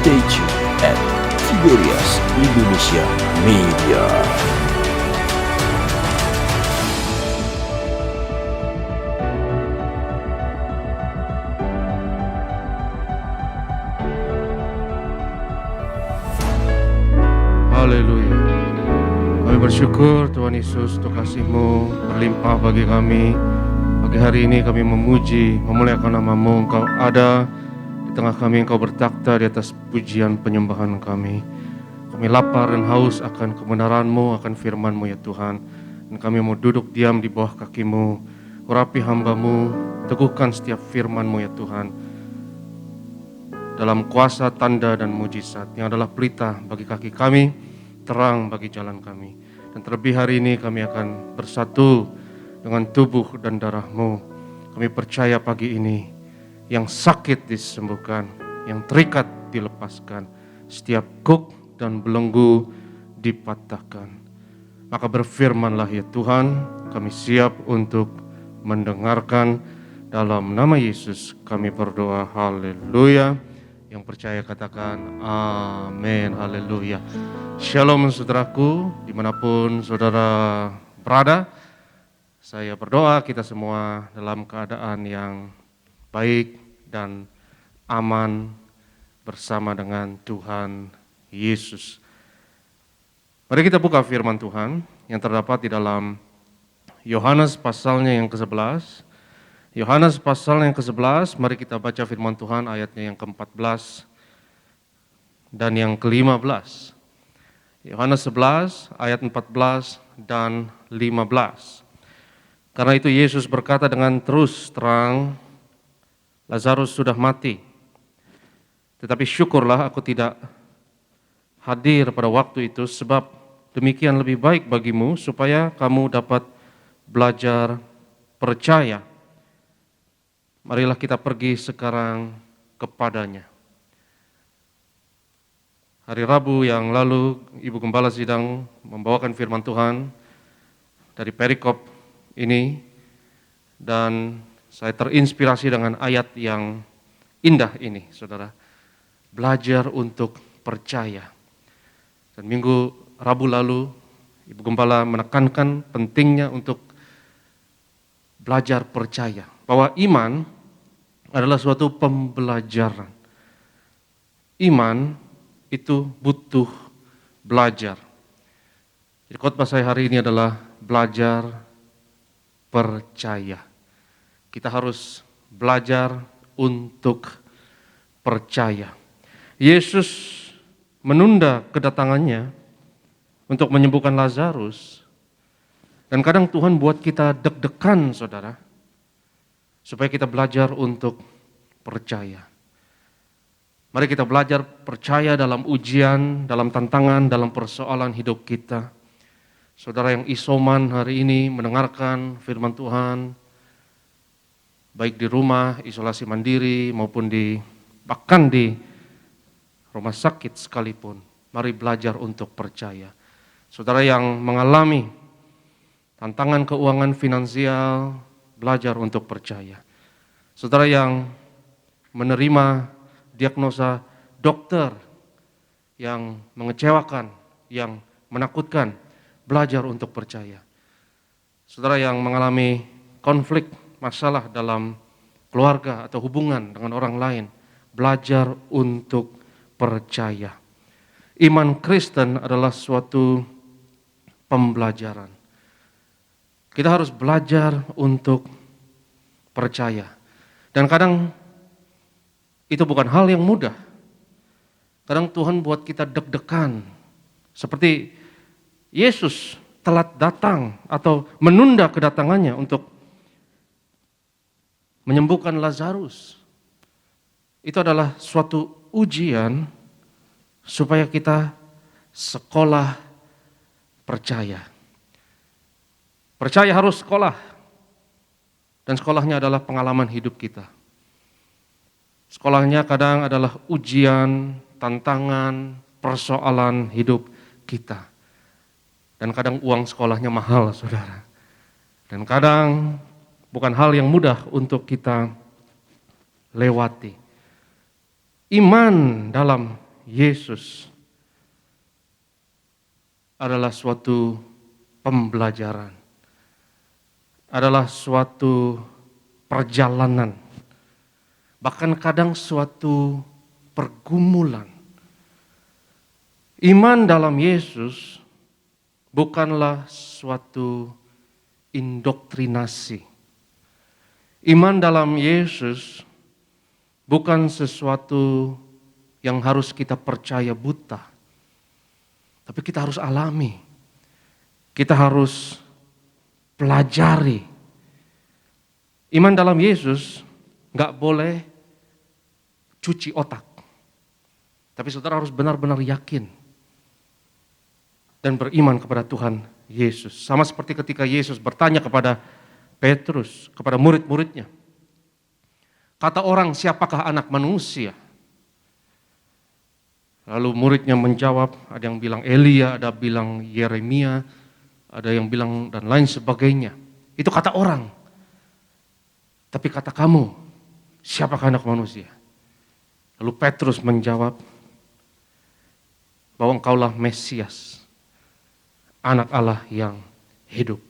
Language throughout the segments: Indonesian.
Stay tuned at Tiberias Indonesia Media. Haleluya. Kami bersyukur Tuhan Yesus untuk kasih-Mu berlimpah bagi kami. Pagi hari ini kami memuji, memuliakan nama-Mu. Engkau ada di tengah kami, Engkau bertakhta di atas pujian penyembahan kami. Kami lapar dan haus akan kebenaran-Mu, akan firman-Mu ya Tuhan. Dan kami mau duduk diam di bawah kaki-Mu. Urapi hamba-Mu, teguhkan setiap firman-Mu ya Tuhan. Dalam kuasa, tanda, dan mujizat yang adalah pelita bagi kaki kami, terang bagi jalan kami. Dan terlebih hari ini kami akan bersatu dengan tubuh dan darah-Mu. Kami percaya pagi ini yang sakit disembuhkan, yang terikat dilepaskan, setiap kuk dan belenggu dipatahkan. Maka berfirmanlah ya Tuhan, kami siap untuk mendengarkan. Dalam nama Yesus kami berdoa, haleluya. Yang percaya katakan amin, haleluya. Shalom saudaraku, dimanapun saudara berada. Saya berdoa kita semua dalam keadaan yang baik dan aman bersama dengan Tuhan Yesus. Mari kita buka firman Tuhan yang terdapat di dalam Yohanes pasalnya yang ke-11. Yohanes pasal yang ke-11, mari kita baca firman Tuhan ayatnya yang ke-14 dan yang ke-15. Yohanes 11 ayat 14 dan 15. Karena itu Yesus berkata dengan terus terang, Lazarus sudah mati. Tetapi syukurlah aku tidak hadir pada waktu itu, sebab demikian lebih baik bagimu supaya kamu dapat belajar percaya. Marilah kita pergi sekarang kepadanya. Hari Rabu yang lalu, Ibu Gembala sedang membawakan firman Tuhan dari perikop ini, dan saya terinspirasi dengan ayat yang indah ini, saudara. Belajar untuk percaya. Dan minggu Rabu lalu, Ibu Gembala menekankan pentingnya untuk belajar percaya. Bahwa iman adalah suatu pembelajaran. Iman itu butuh belajar. Jadi khotbah saya hari ini adalah belajar percaya. Kita harus belajar untuk percaya. Yesus menunda kedatangannya untuk menyembuhkan Lazarus. Dan kadang Tuhan buat kita deg-degan, saudara. Supaya kita belajar untuk percaya. Mari kita belajar percaya dalam ujian, dalam tantangan, dalam persoalan hidup kita. Saudara yang isoman hari ini mendengarkan firman Tuhan, baik di rumah, isolasi mandiri, maupun bahkan di rumah sakit sekalipun. Mari belajar untuk percaya. Saudara yang mengalami tantangan keuangan finansial, belajar untuk percaya. Saudara yang menerima diagnosa dokter yang mengecewakan, yang menakutkan, belajar untuk percaya. Saudara yang mengalami konflik, masalah dalam keluarga atau hubungan dengan orang lain, belajar untuk percaya. Iman Kristen adalah suatu pembelajaran. Kita harus belajar untuk percaya. Dan kadang itu bukan hal yang mudah. Kadang Tuhan buat kita deg-degan. Seperti Yesus telat datang atau menunda kedatangannya untuk menyembuhkan Lazarus. Itu adalah suatu ujian supaya kita sekolah percaya. Percaya harus sekolah, dan sekolahnya adalah pengalaman hidup kita. Sekolahnya kadang adalah ujian, tantangan, persoalan hidup kita. Dan kadang uang sekolahnya mahal, saudara. Dan kadang bukan hal yang mudah untuk kita lewati. Iman dalam Yesus adalah suatu pembelajaran, adalah suatu perjalanan, bahkan kadang suatu pergumulan. Iman dalam Yesus bukanlah suatu indoktrinasi. Iman dalam Yesus bukan sesuatu yang harus kita percaya buta. Tapi kita harus alami. Kita harus pelajari. Iman dalam Yesus nggak boleh cuci otak. Tapi saudara harus benar-benar yakin dan beriman kepada Tuhan Yesus. Sama seperti ketika Yesus bertanya kepada Petrus, kepada murid-muridnya. Kata orang, siapakah anak manusia? Lalu muridnya menjawab, ada yang bilang Elia, ada yang bilang Yeremia, ada yang bilang dan lain sebagainya. Itu kata orang. Tapi kata kamu, siapakah anak manusia? Lalu Petrus menjawab bahwa engkaulah Mesias, anak Allah yang hidup.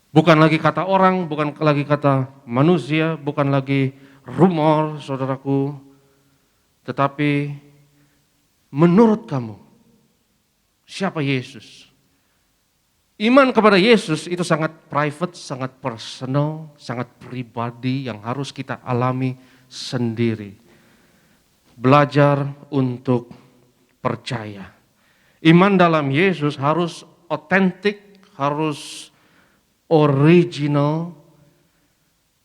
Bukan lagi kata orang, bukan lagi kata manusia, bukan lagi rumor, saudaraku. Tetapi menurut kamu, siapa Yesus? Iman kepada Yesus itu sangat private, sangat personal, sangat pribadi yang harus kita alami sendiri. Belajar untuk percaya. Iman dalam Yesus harus otentik, harus original.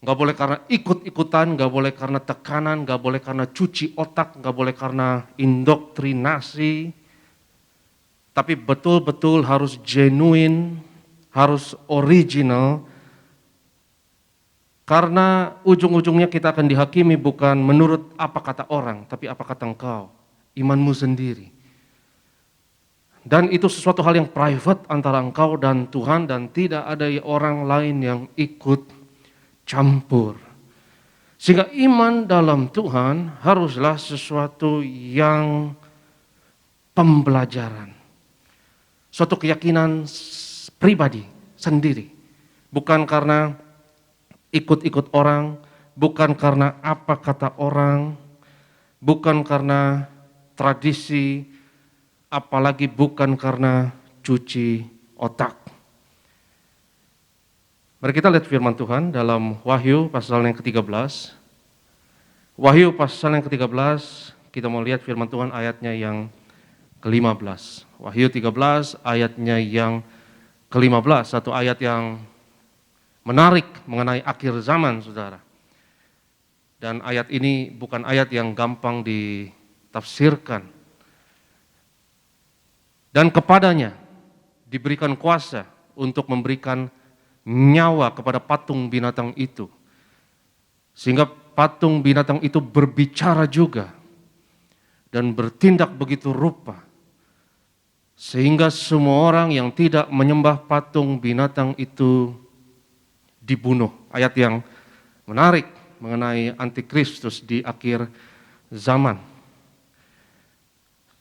Gak boleh karena ikut-ikutan, gak boleh karena tekanan, gak boleh karena cuci otak, gak boleh karena indoktrinasi. Tapi betul-betul harus genuine, harus original. Karena ujung-ujungnya kita akan dihakimi bukan menurut apa kata orang, tapi apa kata engkau, imanmu sendiri. Dan itu sesuatu hal yang private antara engkau dan Tuhan dan tidak ada orang lain yang ikut campur. Sehingga iman dalam Tuhan haruslah sesuatu yang pembelajaran. Suatu keyakinan pribadi sendiri. Bukan karena ikut-ikut orang, bukan karena apa kata orang, bukan karena tradisi, apalagi bukan karena cuci otak. Mari kita lihat firman Tuhan dalam Wahyu pasal yang ke-13. Wahyu pasal yang ke-13, kita mau lihat firman Tuhan ayatnya yang ke-15. Wahyu 13 ayatnya yang ke-15, satu ayat yang menarik mengenai akhir zaman, saudara. Dan ayat ini bukan ayat yang gampang ditafsirkan. Dan kepadanya diberikan kuasa untuk memberikan nyawa kepada patung binatang itu. Sehingga patung binatang itu berbicara juga dan bertindak begitu rupa. Sehingga semua orang yang tidak menyembah patung binatang itu dibunuh. Ayat yang menarik mengenai antikristus di akhir zaman.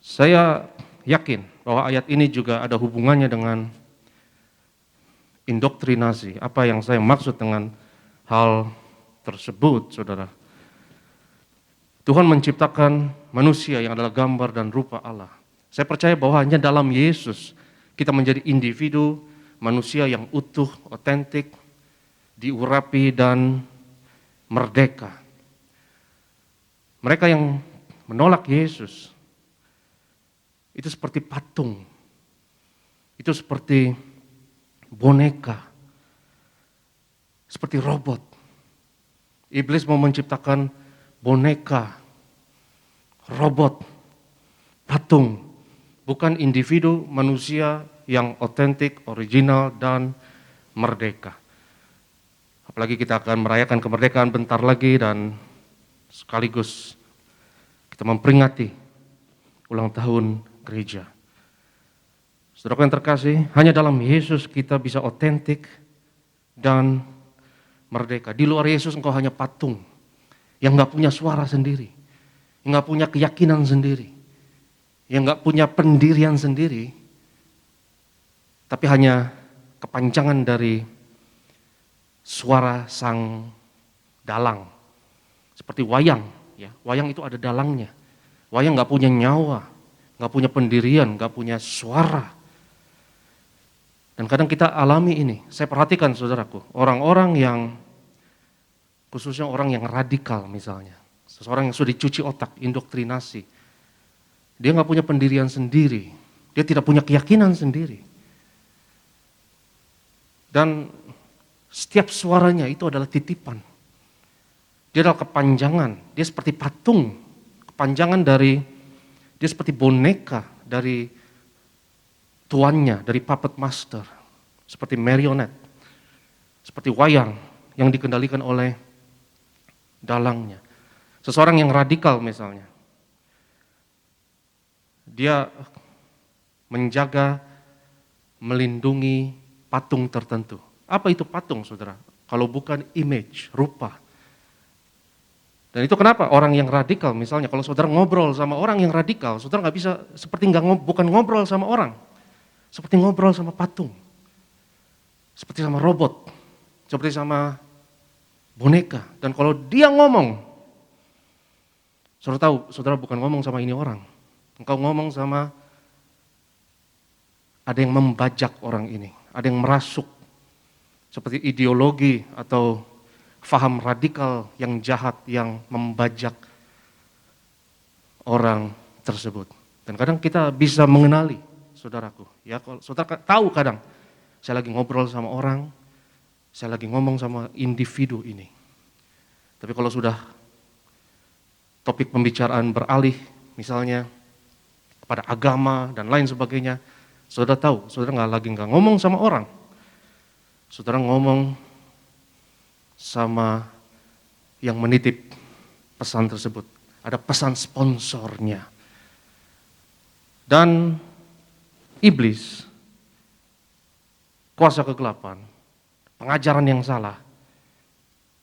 Saya yakin bahwa ayat ini juga ada hubungannya dengan indoktrinasi. Apa yang saya maksud dengan hal tersebut, saudara? Tuhan menciptakan manusia yang adalah gambar dan rupa Allah. Saya percaya bahwa hanya dalam Yesus kita menjadi individu manusia yang utuh, otentik, diurapi dan merdeka. Mereka yang menolak Yesus itu seperti patung, itu seperti boneka, seperti robot. Iblis mau menciptakan boneka, robot, patung, bukan individu manusia yang otentik, original, dan merdeka. Apalagi kita akan merayakan kemerdekaan bentar lagi dan sekaligus kita memperingati ulang tahun gereja. Saudara yang terkasih, hanya dalam Yesus kita bisa otentik dan merdeka. Di luar Yesus engkau hanya patung yang gak punya suara sendiri, yang gak punya keyakinan sendiri, yang nggak punya pendirian sendiri, tapi hanya kepanjangan dari suara sang dalang. Seperti wayang, ya. Wayang itu ada dalangnya. Wayang nggak punya nyawa, nggak punya pendirian, nggak punya suara. Dan kadang kita alami ini. Saya perhatikan saudaraku, orang-orang yang, khususnya orang yang radikal misalnya, seseorang yang sudah dicuci otak, indoktrinasi, dia nggak punya pendirian sendiri, dia tidak punya keyakinan sendiri. Dan setiap suaranya itu adalah titipan. Dia adalah kepanjangan, dia seperti patung, kepanjangan dari, dia seperti boneka dari tuannya, dari puppet master, seperti marionette, seperti wayang yang dikendalikan oleh dalangnya. Seseorang yang radikal misalnya, dia menjaga, melindungi patung tertentu. Apa itu patung, saudara? Kalau bukan image, rupa. Dan itu kenapa orang yang radikal, misalnya kalau saudara ngobrol sama orang yang radikal, saudara nggak bisa, seperti bukan ngobrol sama orang, seperti ngobrol sama patung, seperti sama robot, seperti sama boneka. Dan kalau dia ngomong, saudara tahu, saudara bukan ngomong sama ini orang, engkau ngomong sama, ada yang membajak orang ini, ada yang merasuk, seperti ideologi atau faham radikal yang jahat yang membajak orang tersebut. Dan kadang kita bisa mengenali, saudaraku, ya, kalau saudara tahu kadang saya lagi ngobrol sama orang, saya lagi ngomong sama individu ini. Tapi kalau sudah topik pembicaraan beralih, misalnya kepada agama dan lain sebagainya, saudara tahu, saudara nggak ngomong sama orang, saudara ngomong sama yang menitip pesan tersebut. Ada pesan sponsornya. Dan iblis, kuasa kegelapan, pengajaran yang salah,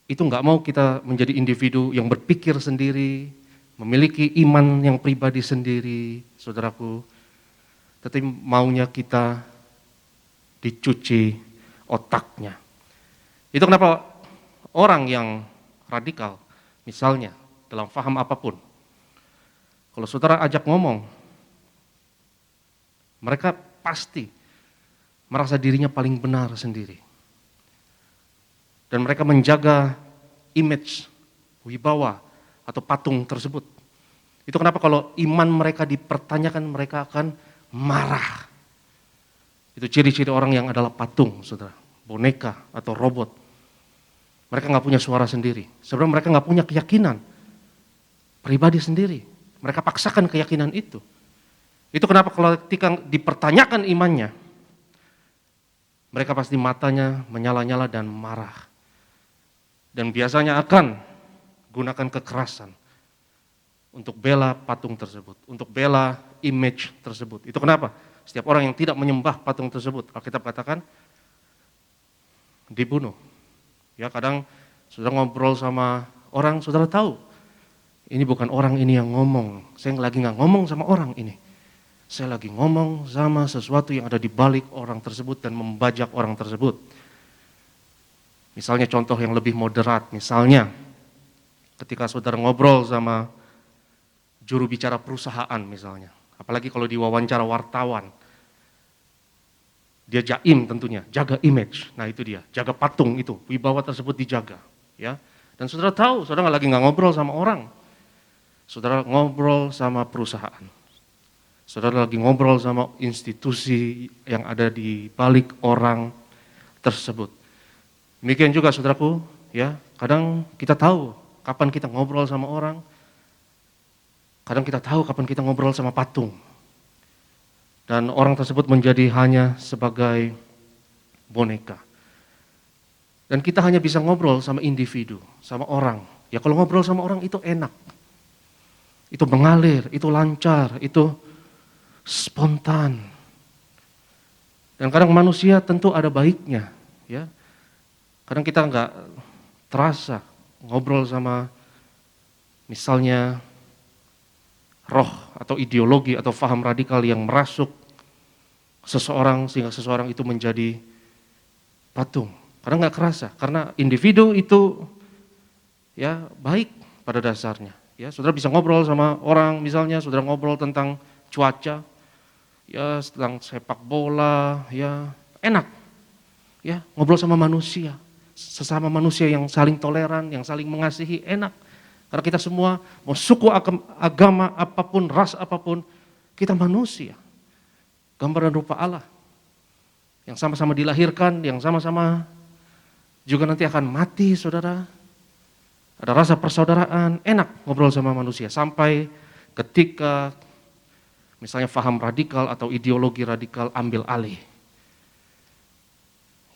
itu nggak mau kita menjadi individu yang berpikir sendiri, memiliki iman yang pribadi sendiri, saudaraku. Tetapi maunya kita dicuci otaknya. Itu kenapa orang yang radikal, misalnya dalam faham apapun, kalau saudara ajak ngomong, mereka pasti merasa dirinya paling benar sendiri. Dan mereka menjaga image, wibawa, atau patung tersebut. Itu kenapa kalau iman mereka dipertanyakan, mereka akan marah. Itu ciri-ciri orang yang adalah patung, saudara, boneka atau robot. Mereka nggak punya suara sendiri. Sebenarnya mereka nggak punya keyakinan pribadi sendiri. Mereka paksakan keyakinan itu. Itu kenapa kalau ketika dipertanyakan imannya, mereka pasti matanya menyala-nyala dan marah. Dan biasanya akan gunakan kekerasan untuk bela patung tersebut, untuk bela image tersebut. Itu kenapa? Setiap orang yang tidak menyembah patung tersebut, Alkitab katakan, dibunuh. Ya, kadang saudara ngobrol sama orang, saudara tahu, ini bukan orang ini yang ngomong. Saya lagi nggak ngomong sama orang ini. Saya lagi ngomong sama sesuatu yang ada di balik orang tersebut dan membajak orang tersebut. Misalnya contoh yang lebih moderat, misalnya ketika saudara ngobrol sama juru bicara perusahaan misalnya, apalagi kalau diwawancara wartawan, dia jaim tentunya, jaga image. Nah itu dia, jaga patung itu, wibawa tersebut dijaga. Ya. Dan saudara tahu, saudara lagi nggak ngobrol sama orang. Saudara ngobrol sama perusahaan. Saudara lagi ngobrol sama institusi yang ada di balik orang tersebut. Demikian juga saudaraku, ya, kadang kita tahu kapan kita ngobrol sama orang, kadang kita tahu kapan kita ngobrol sama patung. Dan orang tersebut menjadi hanya sebagai boneka. Dan kita hanya bisa ngobrol sama individu, sama orang. Ya kalau ngobrol sama orang itu enak. Itu mengalir, itu lancar, itu spontan. Dan kadang manusia tentu ada baiknya. Ya. Kadang kita nggak terasa ngobrol sama misalnya roh atau ideologi atau faham radikal yang merasuk seseorang sehingga seseorang itu menjadi patung. Karena nggak kerasa, karena individu itu ya baik pada dasarnya. Ya, saudara bisa ngobrol sama orang, misalnya saudara ngobrol tentang cuaca, ya tentang sepak bola, ya enak. Ya, ngobrol sama manusia, sesama manusia yang saling toleran, yang saling mengasihi, enak. Karena kita semua mau suku, agama apapun, ras apapun, kita manusia. Gambar dan rupa Allah. Yang sama-sama dilahirkan, yang sama-sama juga nanti akan mati, saudara. Ada rasa persaudaraan, enak ngobrol sama manusia. Sampai ketika misalnya faham radikal atau ideologi radikal ambil alih.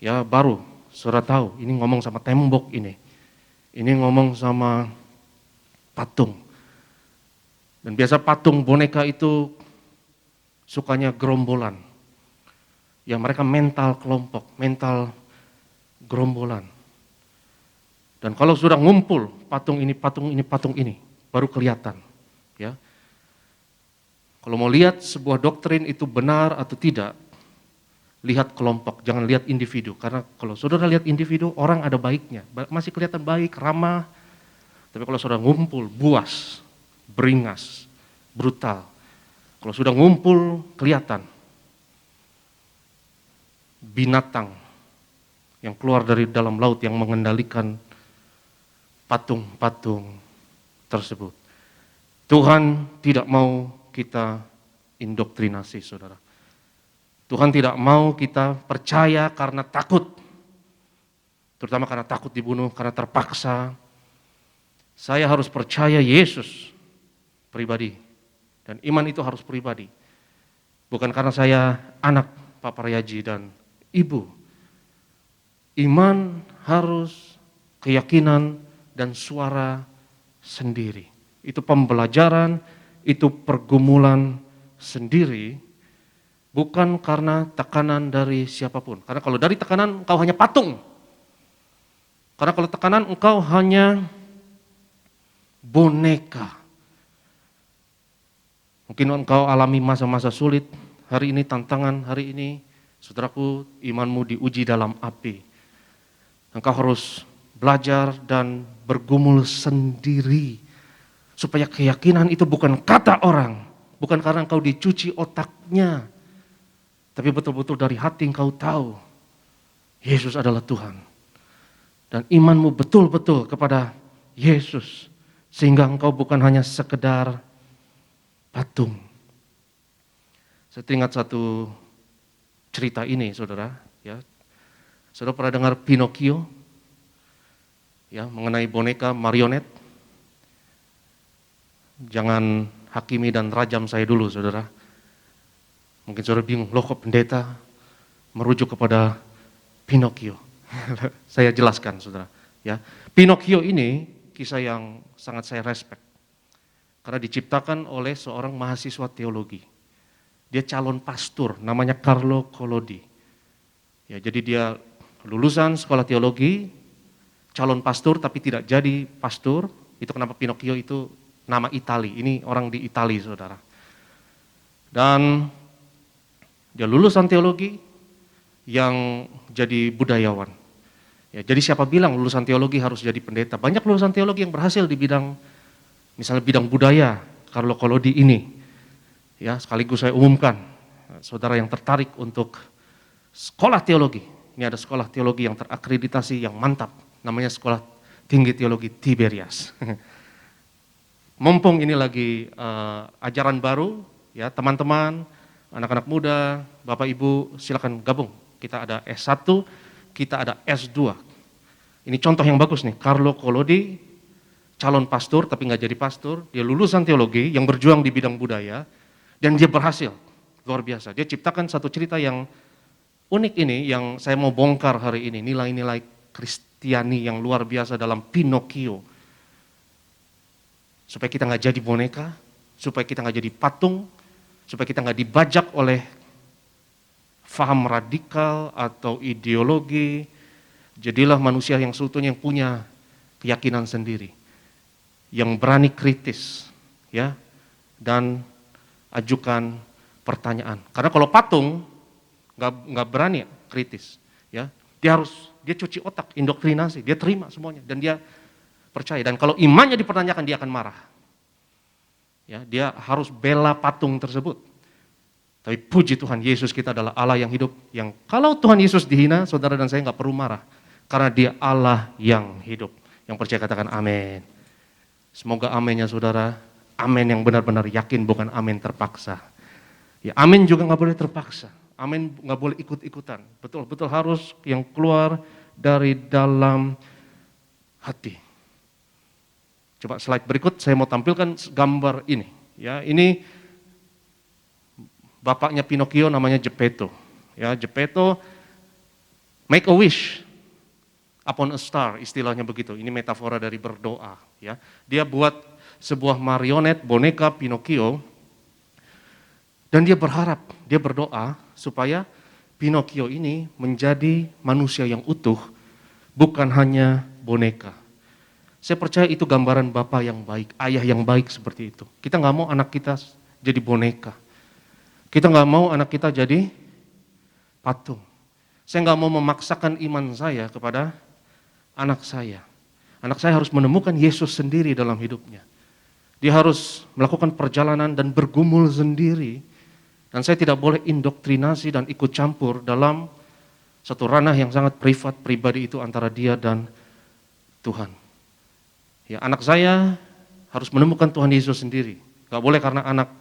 Ya baru saudara tahu, ini ngomong sama tembok ini ngomong sama patung. Dan biasa patung boneka itu sukanya gerombolan. Ya mereka mental kelompok, mental gerombolan. Dan kalau sudah ngumpul patung ini, baru kelihatan. Ya. Kalau mau lihat sebuah doktrin itu benar atau tidak, lihat kelompok, jangan lihat individu. Karena kalau saudara lihat individu, orang ada baiknya, masih kelihatan baik, ramah. Tapi kalau saudara ngumpul, buas, beringas, brutal. Kalau sudah ngumpul, kelihatan binatang yang keluar dari dalam laut yang mengendalikan patung-patung tersebut. Tuhan tidak mau kita indoktrinasi, saudara. Tuhan tidak mau kita percaya karena takut. Terutama karena takut dibunuh, karena terpaksa. Saya harus percaya Yesus pribadi. Dan iman itu harus pribadi. Bukan karena saya anak Pak Paryaji dan Ibu. Iman harus keyakinan dan suara sendiri. Itu pembelajaran, itu pergumulan sendiri, bukan karena tekanan dari siapapun. Karena kalau dari tekanan engkau hanya patung. Karena kalau tekanan engkau hanya boneka. Mungkin engkau alami masa-masa sulit, hari ini tantangan, hari ini saudaraku imanmu diuji dalam api. Engkau harus belajar dan bergumul sendiri. Supaya keyakinan itu bukan kata orang, bukan karena engkau dicuci otaknya, tapi betul-betul dari hati engkau tahu, Yesus adalah Tuhan. Dan imanmu betul-betul kepada Yesus, sehingga engkau bukan hanya sekedar patung. Saya teringat satu cerita ini, saudara. Ya, saudara pernah dengar Pinocchio? Ya, mengenai boneka marionet. Jangan hakimi dan rajam saya dulu, saudara. Mungkin saudara bingung, loh kok pendeta merujuk kepada Pinocchio? Saya jelaskan, saudara. Ya, Pinocchio ini kisah yang sangat saya respect. Karena diciptakan oleh seorang mahasiswa teologi. Dia calon pastor, namanya Carlo Collodi. Ya, jadi dia lulusan sekolah teologi, calon pastor tapi tidak jadi pastor. Itu kenapa Pinocchio itu nama Itali, ini orang di Itali, saudara. Dan dia lulusan teologi yang jadi budayawan. Ya, jadi siapa bilang lulusan teologi harus jadi pendeta? Banyak lulusan teologi yang berhasil di bidang, misalnya bidang budaya, Carlo Collodi ini. Ya, sekaligus saya umumkan, saudara yang tertarik untuk sekolah teologi. Ini ada sekolah teologi yang terakreditasi, yang mantap, namanya Sekolah Tinggi Teologi Tiberias. Mumpung ini lagi ajaran baru, ya teman-teman, anak-anak muda, Bapak Ibu silakan gabung. Kita ada S1, kita ada S2. Ini contoh yang bagus nih, Carlo Collodi, calon pastor tapi nggak jadi pastor, dia lulusan teologi yang berjuang di bidang budaya, dan dia berhasil, luar biasa. Dia ciptakan satu cerita yang unik ini, yang saya mau bongkar hari ini, nilai-nilai Kristiani yang luar biasa dalam Pinocchio. Supaya kita nggak jadi boneka, supaya kita nggak jadi patung, supaya kita nggak dibajak oleh faham radikal atau ideologi. Jadilah manusia yang seutuhnya yang punya keyakinan sendiri, yang berani kritis, ya, dan ajukan pertanyaan. Karena kalau patung nggak berani kritis, ya. Dia cuci otak, indoktrinasi, dia terima semuanya dan dia percaya. Dan kalau imannya dipertanyakan dia akan marah. Ya, dia harus bela patung tersebut. Tapi puji Tuhan, Yesus kita adalah Allah yang hidup, yang kalau Tuhan Yesus dihina, saudara dan saya nggak perlu marah. Karena dia Allah yang hidup. Yang percaya katakan amin. Semoga aminnya saudara, amin yang benar-benar yakin, bukan amin terpaksa. Ya, amin juga nggak boleh terpaksa. Amin nggak boleh ikut-ikutan. Betul-betul harus yang keluar dari dalam hati. Coba slide berikut, saya mau tampilkan gambar ini. Ya, ini bapaknya Pinocchio namanya Geppetto. Ya, Geppetto make a wish upon a star, istilahnya begitu. Ini metafora dari berdoa. Ya, dia buat sebuah marionet boneka Pinocchio dan dia berharap, dia berdoa supaya Pinocchio ini menjadi manusia yang utuh, bukan hanya boneka. Saya percaya itu gambaran bapak yang baik, ayah yang baik seperti itu. Kita nggak mau anak kita jadi boneka. Kita nggak mau anak kita jadi patung. Saya nggak mau memaksakan iman saya kepada anak saya. Anak saya harus menemukan Yesus sendiri dalam hidupnya. Dia harus melakukan perjalanan dan bergumul sendiri. Dan saya tidak boleh indoktrinasi dan ikut campur dalam satu ranah yang sangat privat, pribadi itu antara dia dan Tuhan. Ya, anak saya harus menemukan Tuhan Yesus sendiri. Gak boleh karena anak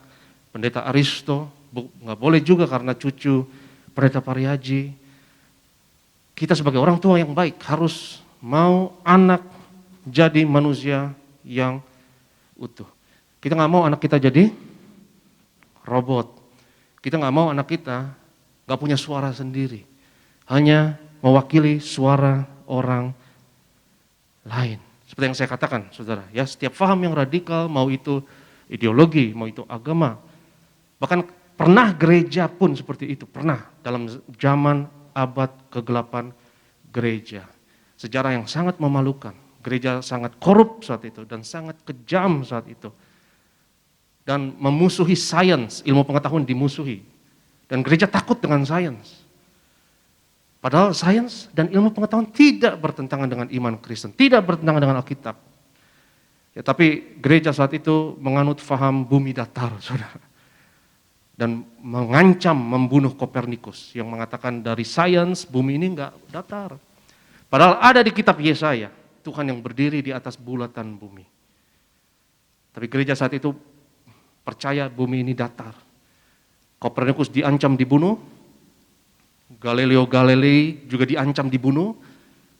pendeta Aristo, gak boleh juga karena cucu pendeta Pariaji. Kita sebagai orang tua yang baik harus mau anak jadi manusia yang utuh. Kita gak mau anak kita jadi robot. Kita gak mau anak kita gak punya suara sendiri. Hanya mewakili suara orang lain. Seperti yang saya katakan, saudara, ya, setiap paham yang radikal, mau itu ideologi, mau itu agama, bahkan pernah gereja pun seperti itu, pernah dalam zaman abad kegelapan gereja. Sejarah yang sangat memalukan, gereja sangat korup saat itu dan sangat kejam saat itu. Dan memusuhi sains, ilmu pengetahuan dimusuhi. Dan gereja takut dengan sains. Padahal sains dan ilmu pengetahuan tidak bertentangan dengan iman Kristen, tidak bertentangan dengan Alkitab. Ya, tapi gereja saat itu menganut faham bumi datar, saudara. Dan mengancam membunuh Kopernikus yang mengatakan dari sains bumi ini enggak datar. Padahal ada di kitab Yesaya, Tuhan yang berdiri di atas bulatan bumi. Tapi gereja saat itu percaya bumi ini datar. Kopernikus diancam dibunuh, Galileo Galilei juga diancam dibunuh,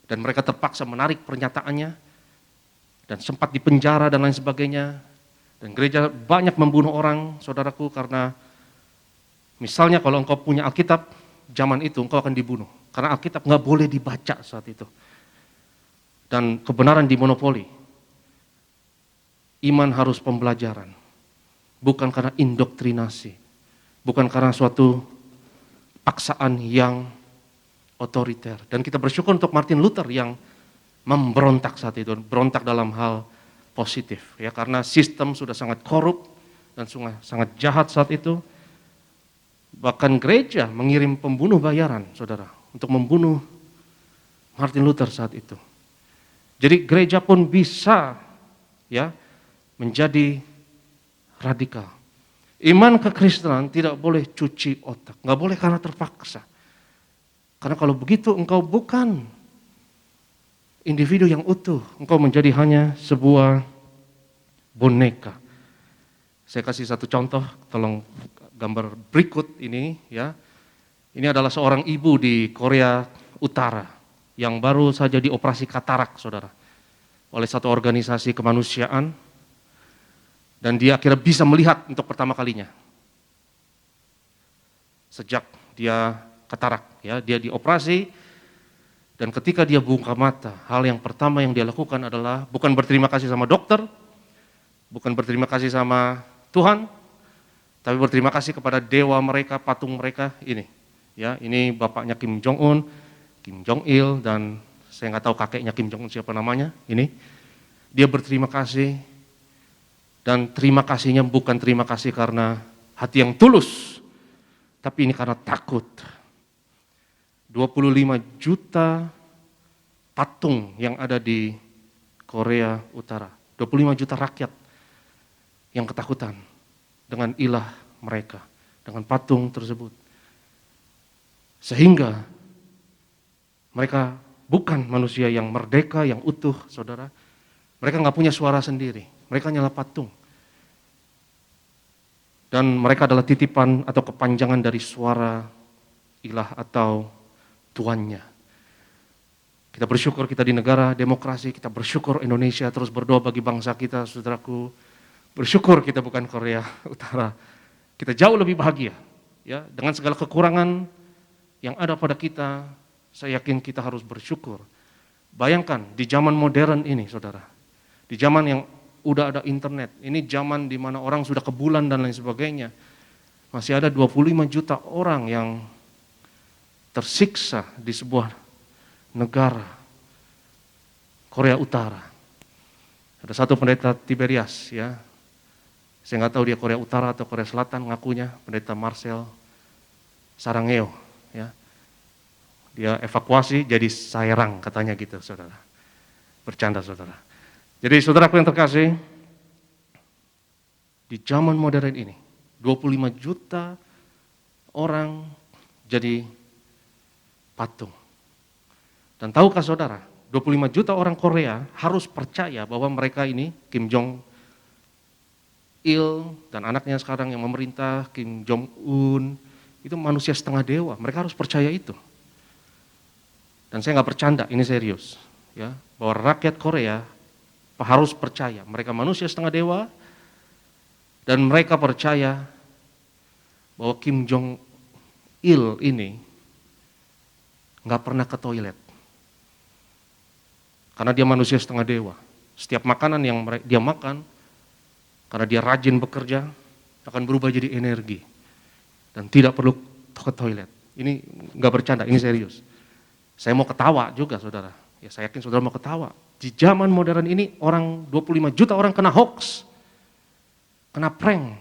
dan mereka terpaksa menarik pernyataannya, dan sempat dipenjara dan lain sebagainya. Dan gereja banyak membunuh orang, saudaraku, karena misalnya kalau engkau punya Alkitab, zaman itu engkau akan dibunuh. Karena Alkitab nggak boleh dibaca saat itu. Dan kebenaran dimonopoli. Iman harus pembelajaran, bukan karena indoktrinasi, bukan karena suatu paksaan yang otoriter. Dan kita bersyukur untuk Martin Luther yang memberontak saat itu, berontak dalam hal positif, ya, karena sistem sudah sangat korup dan sangat jahat saat itu. Bahkan gereja mengirim pembunuh bayaran, saudara, untuk membunuh Martin Luther saat itu. Jadi gereja pun bisa, ya, menjadi radikal. Iman kekristenan tidak boleh cuci otak, nggak boleh karena terpaksa. Karena kalau begitu engkau bukan individu yang utuh, engkau menjadi hanya sebuah boneka. Saya kasih satu contoh, tolong gambar berikut ini, ya. Ini adalah seorang ibu di Korea Utara yang baru saja dioperasi katarak, saudara, oleh satu organisasi kemanusiaan. Dan dia akhirnya bisa melihat untuk pertama kalinya. Sejak dia katarak, ya, dia dioperasi, dan ketika dia buka mata, hal yang pertama yang dia lakukan adalah bukan berterima kasih sama dokter, bukan berterima kasih sama Tuhan, tapi berterima kasih kepada dewa mereka, patung mereka ini. Ya, ini bapaknya Kim Jong Un, Kim Jong Il, dan saya nggak tahu kakeknya Kim Jong Un siapa namanya. Ini dia berterima kasih. Dan terima kasihnya bukan terima kasih karena hati yang tulus, tapi ini karena takut. 25 juta patung yang ada di Korea Utara, 25 juta rakyat yang ketakutan dengan ilah mereka, dengan patung tersebut. Sehingga mereka bukan manusia yang merdeka, yang utuh, saudara. Mereka nggak punya suara sendiri, mereka hanyalah patung. Dan mereka adalah titipan atau kepanjangan dari suara ilah atau tuannya. Kita bersyukur kita di negara demokrasi, kita bersyukur Indonesia, terus berdoa bagi bangsa kita, saudaraku. Bersyukur kita bukan Korea Utara. Kita jauh lebih bahagia, ya, dengan segala kekurangan yang ada pada kita. Saya yakin kita harus bersyukur. Bayangkan di zaman modern ini, saudara, di zaman yang udah ada internet, ini zaman di mana orang sudah ke bulan dan lain sebagainya, masih ada 25 juta orang yang tersiksa di sebuah negara Korea Utara. Ada satu pendeta Tiberias, ya, saya nggak tahu dia Korea Utara atau Korea Selatan, ngakunya pendeta Marcel Sarangeo, ya. Dia evakuasi jadi Sairang katanya gitu, saudara. Bercanda, saudara. Jadi saudaraku yang terkasih, di zaman modern ini 25 juta orang jadi patung. Dan tahukah saudara, 25 juta orang Korea harus percaya bahwa mereka ini, Kim Jong Il dan anaknya sekarang yang memerintah, Kim Jong Un, itu manusia setengah dewa. Mereka harus percaya itu. Dan saya nggak bercanda, ini serius, ya, bahwa rakyat Korea harus percaya mereka manusia setengah dewa, dan mereka percaya bahwa Kim Jong Il ini nggak pernah ke toilet, karena dia manusia setengah dewa. Setiap makanan yang dia makan, karena dia rajin bekerja, akan berubah jadi energi dan tidak perlu ke toilet. Ini nggak bercanda, ini serius. Saya mau ketawa juga, saudara. Ya, saya yakin saudara mau ketawa. Di zaman modern ini, 25 juta orang kena hoax, kena prank,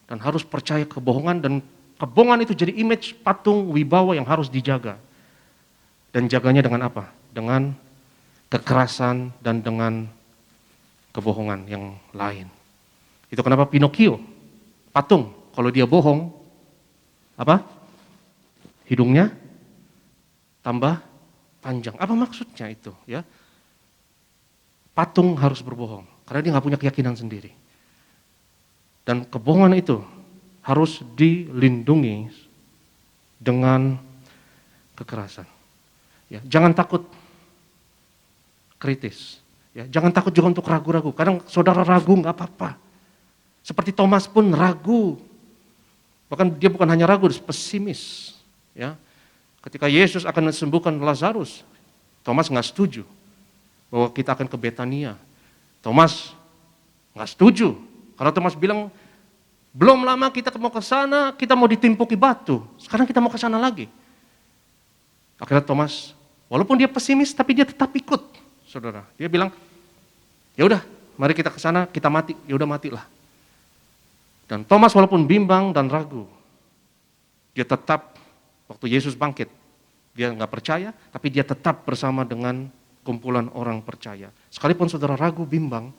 dan harus percaya kebohongan, dan kebohongan itu jadi image patung wibawa yang harus dijaga. Dan jaganya dengan apa? Dengan kekerasan dan dengan kebohongan yang lain. Itu kenapa Pinocchio, patung, kalau dia bohong, apa? Hidungnya tambah panjang. Apa maksudnya itu, ya? Patung harus berbohong karena dia nggak punya keyakinan sendiri. Dan kebohongan itu harus dilindungi dengan kekerasan. Ya, jangan takut kritis. Ya, jangan takut juga untuk ragu-ragu. Kadang saudara ragu nggak apa-apa. Seperti Thomas pun ragu. Bahkan dia bukan hanya ragu, pesimis. Ya. Ketika Yesus akan sembuhkan Lazarus, Thomas nggak setuju bahwa kita akan ke Betania. Thomas nggak setuju, karena Thomas bilang, belum lama kita mau ke sana, kita mau ditimpuki batu. Sekarang kita mau ke sana lagi. Akhirnya Thomas, walaupun dia pesimis, tapi dia tetap ikut, saudara. Dia bilang, ya udah, mari kita ke sana, kita mati. Ya udah, matilah. Dan Thomas walaupun bimbang dan ragu, dia tetap. Waktu Yesus bangkit, dia nggak percaya, tapi dia tetap bersama dengan kumpulan orang percaya. Sekalipun saudara ragu, bimbang,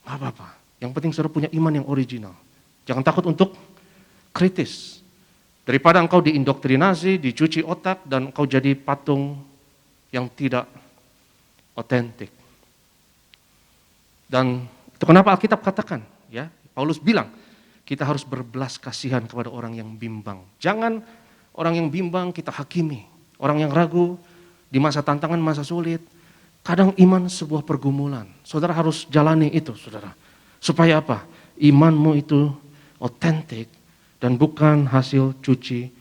nggak apa-apa. Yang penting saudara punya iman yang original. Jangan takut untuk kritis. Daripada engkau diindoktrinasi, dicuci otak, dan engkau jadi patung yang tidak otentik. Dan itu kenapa Alkitab katakan, ya, Paulus bilang, kita harus berbelas kasihan kepada orang yang bimbang. Jangan orang yang bimbang kita hakimi. Orang yang ragu di masa tantangan, masa sulit. Kadang iman sebuah pergumulan. Saudara harus jalani itu, saudara. Supaya apa? Imanmu itu otentik dan bukan hasil cuci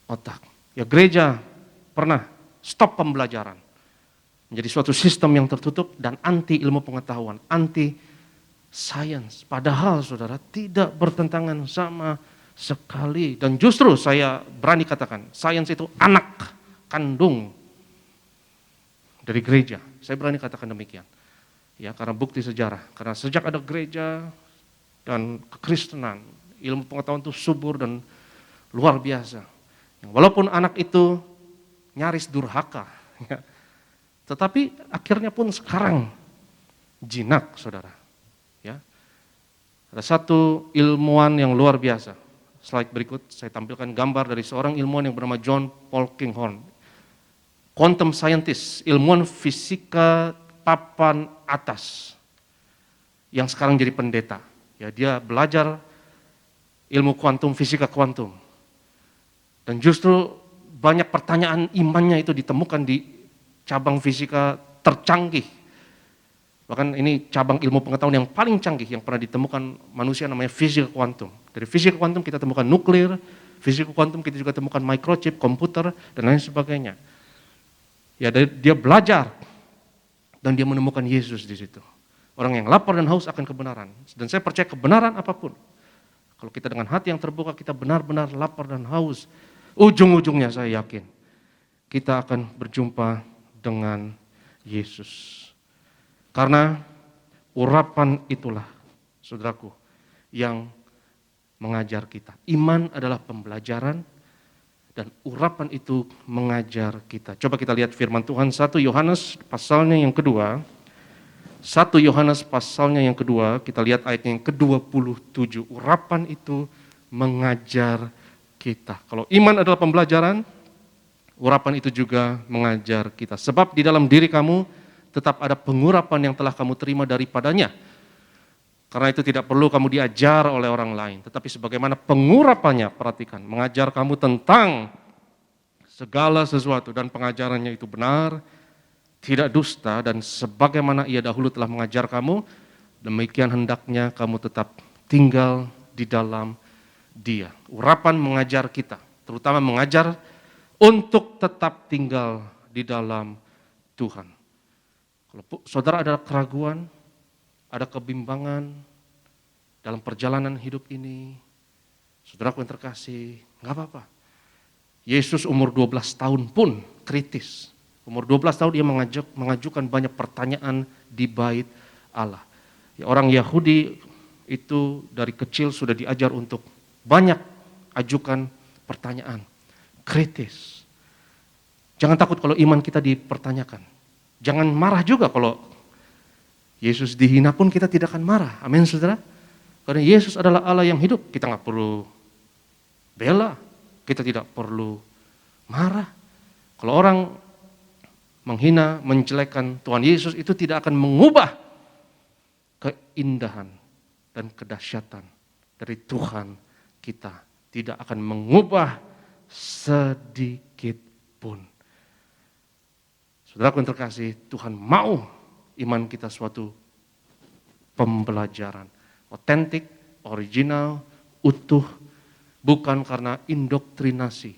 otak. Ya, gereja pernah stop pembelajaran. Menjadi suatu sistem yang tertutup dan anti ilmu pengetahuan, anti sains. Padahal saudara tidak bertentangan sama sekali. Dan justru saya berani katakan, sains itu anak kandung dari gereja. Saya berani katakan demikian. Ya, karena bukti sejarah. Karena sejak ada gereja dan kekristenan, ilmu pengetahuan itu subur dan luar biasa. Walaupun anak itu nyaris durhaka, ya, tetapi akhirnya pun sekarang jinak, saudara. Ya. Ada satu ilmuwan yang luar biasa. Slide berikut, saya tampilkan gambar dari seorang ilmuwan yang bernama John Polkinghorne. Quantum scientist, ilmuwan fisika papan atas, yang sekarang jadi pendeta. Ya, dia belajar ilmu kuantum, fisika kuantum. Dan justru banyak pertanyaan imannya itu ditemukan di cabang fisika tercanggih. Bahkan ini cabang ilmu pengetahuan yang paling canggih yang pernah ditemukan manusia, namanya fisika kuantum. Dari fisika kuantum kita temukan nuklir, fisika kuantum kita juga temukan microchip, komputer, dan lain sebagainya. Ya, dia belajar dan dia menemukan Yesus di situ. Orang yang lapar dan haus akan kebenaran. Dan saya percaya kebenaran apapun, kalau kita dengan hati yang terbuka, kita benar-benar lapar dan haus, ujung-ujungnya saya yakin kita akan berjumpa dengan Yesus. Karena urapan itulah, saudaraku, yang mengajar kita. Iman adalah pembelajaran dan urapan itu mengajar kita. Coba kita lihat firman Tuhan 1 Yohanes pasalnya yang kedua. 1 Yohanes pasalnya yang kedua, kita lihat ayatnya yang ke-27. Urapan itu mengajar kita. Kalau iman adalah pembelajaran, urapan itu juga mengajar kita. Sebab di dalam diri kamu tetap ada pengurapan yang telah kamu terima daripadanya. Karena itu tidak perlu kamu diajar oleh orang lain. Tetapi sebagaimana pengurapannya, perhatikan, mengajar kamu tentang segala sesuatu dan pengajarannya itu benar, tidak dusta, dan sebagaimana ia dahulu telah mengajar kamu, demikian hendaknya kamu tetap tinggal di dalam Dia. Urapan mengajar kita, terutama mengajar untuk tetap tinggal di dalam Tuhan. Kalau saudara ada keraguan, ada kebimbangan dalam perjalanan hidup ini, saudaraku yang terkasih, nggak apa-apa. Yesus umur 12 tahun pun kritis. Umur 12 tahun dia mengajukan banyak pertanyaan di bait Allah. Ya, orang Yahudi itu dari kecil sudah diajar untuk banyak ajukan pertanyaan kritis. Jangan takut kalau iman kita dipertanyakan. Jangan marah juga kalau Yesus dihina pun kita tidak akan marah. Amin, saudara. Karena Yesus adalah Allah yang hidup. Kita nggak perlu bela. Kita tidak perlu marah. Kalau orang menghina, menjelekkan Tuhan Yesus, itu tidak akan mengubah keindahan dan kedahsyatan dari Tuhan kita. Tidak akan mengubah sedikit pun. Saudaraku yang terkasih, Tuhan mau iman kita suatu pembelajaran. Otentik, original, utuh, bukan karena indoktrinasi.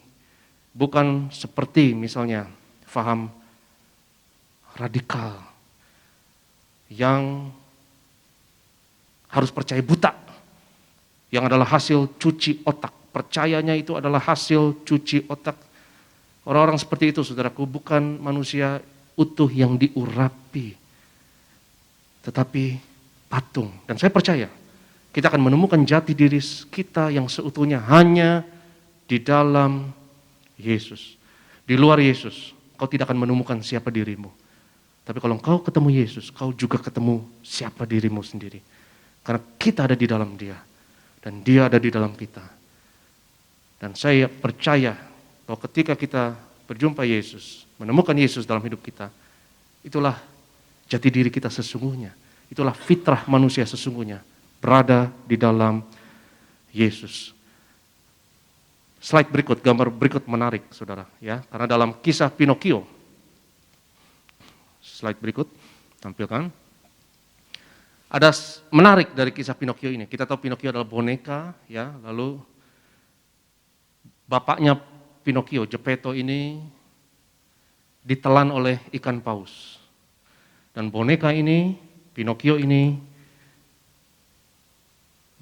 Bukan seperti misalnya faham radikal yang harus percaya buta, yang adalah hasil cuci otak. Percayanya itu adalah hasil cuci otak. Orang-orang seperti itu, saudaraku, bukan manusia utuh yang diurapi, tetapi patung. Dan saya percaya kita akan menemukan jati diri kita yang seutuhnya hanya di dalam Yesus. Di luar Yesus, kau tidak akan menemukan siapa dirimu. Tapi kalau kau ketemu Yesus, kau juga ketemu siapa dirimu sendiri. Karena kita ada di dalam Dia, dan Dia ada di dalam kita. Dan saya percaya bahwa ketika kita berjumpa Yesus, menemukan Yesus dalam hidup kita, itulah jati diri kita sesungguhnya. Itulah fitrah manusia sesungguhnya, berada di dalam Yesus. Slide berikut, gambar berikut menarik, saudara, ya. Karena dalam kisah Pinocchio, slide berikut, tampilkan. Ada menarik dari kisah Pinocchio ini. Kita tahu Pinocchio adalah boneka, ya. Lalu bapaknya Pinocchio, Geppetto ini ditelan oleh ikan paus. Dan boneka ini, Pinocchio ini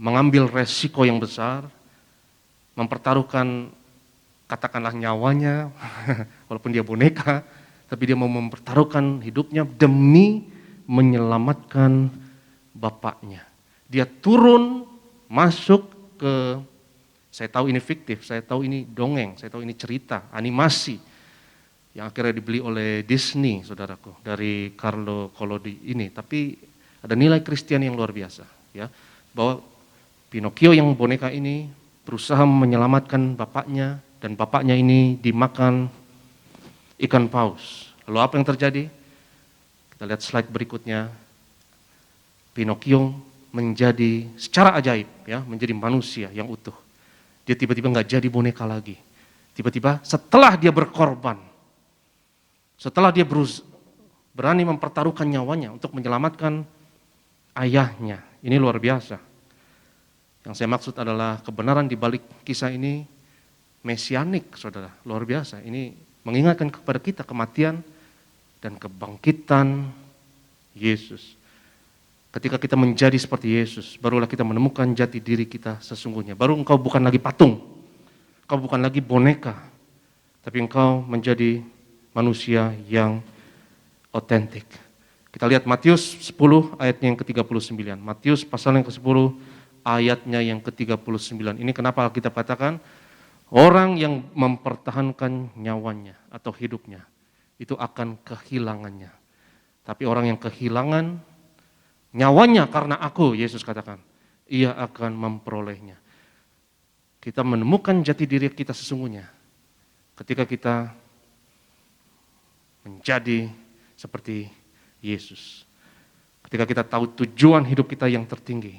mengambil resiko yang besar, mempertaruhkan katakanlah nyawanya, walaupun dia boneka, tapi dia mau mempertaruhkan hidupnya demi menyelamatkan bapaknya. Dia turun masuk saya tahu ini fiktif, saya tahu ini dongeng, saya tahu ini cerita, animasi yang akhirnya dibeli oleh Disney, saudaraku, dari Carlo Collodi ini. Tapi ada nilai Kristen yang luar biasa, ya, bahwa Pinocchio yang boneka ini berusaha menyelamatkan bapaknya, dan bapaknya ini dimakan ikan paus. Lalu apa yang terjadi? Kita lihat slide berikutnya. Pinocchio menjadi secara ajaib, ya, menjadi manusia yang utuh. Dia tiba-tiba nggak jadi boneka lagi. Tiba-tiba setelah dia berkorban, setelah dia berani mempertaruhkan nyawanya untuk menyelamatkan ayahnya. Ini luar biasa. Yang saya maksud adalah kebenaran di balik kisah ini mesianik, saudara. Luar biasa. Ini mengingatkan kepada kita kematian dan kebangkitan Yesus. Ketika kita menjadi seperti Yesus, barulah kita menemukan jati diri kita sesungguhnya. Baru engkau bukan lagi patung, engkau bukan lagi boneka, tapi engkau menjadi manusia yang otentik. Kita lihat Matius 10 ayatnya yang ke-39. Matius pasal yang ke-10 ayatnya yang ke-39. Ini kenapa kita katakan orang yang mempertahankan nyawanya atau hidupnya itu akan kehilangannya. Tapi orang yang kehilangan nyawanya karena aku, Yesus katakan, ia akan memperolehnya. Kita menemukan jati diri kita sesungguhnya ketika kita menjadi seperti Yesus. Ketika kita tahu tujuan hidup kita yang tertinggi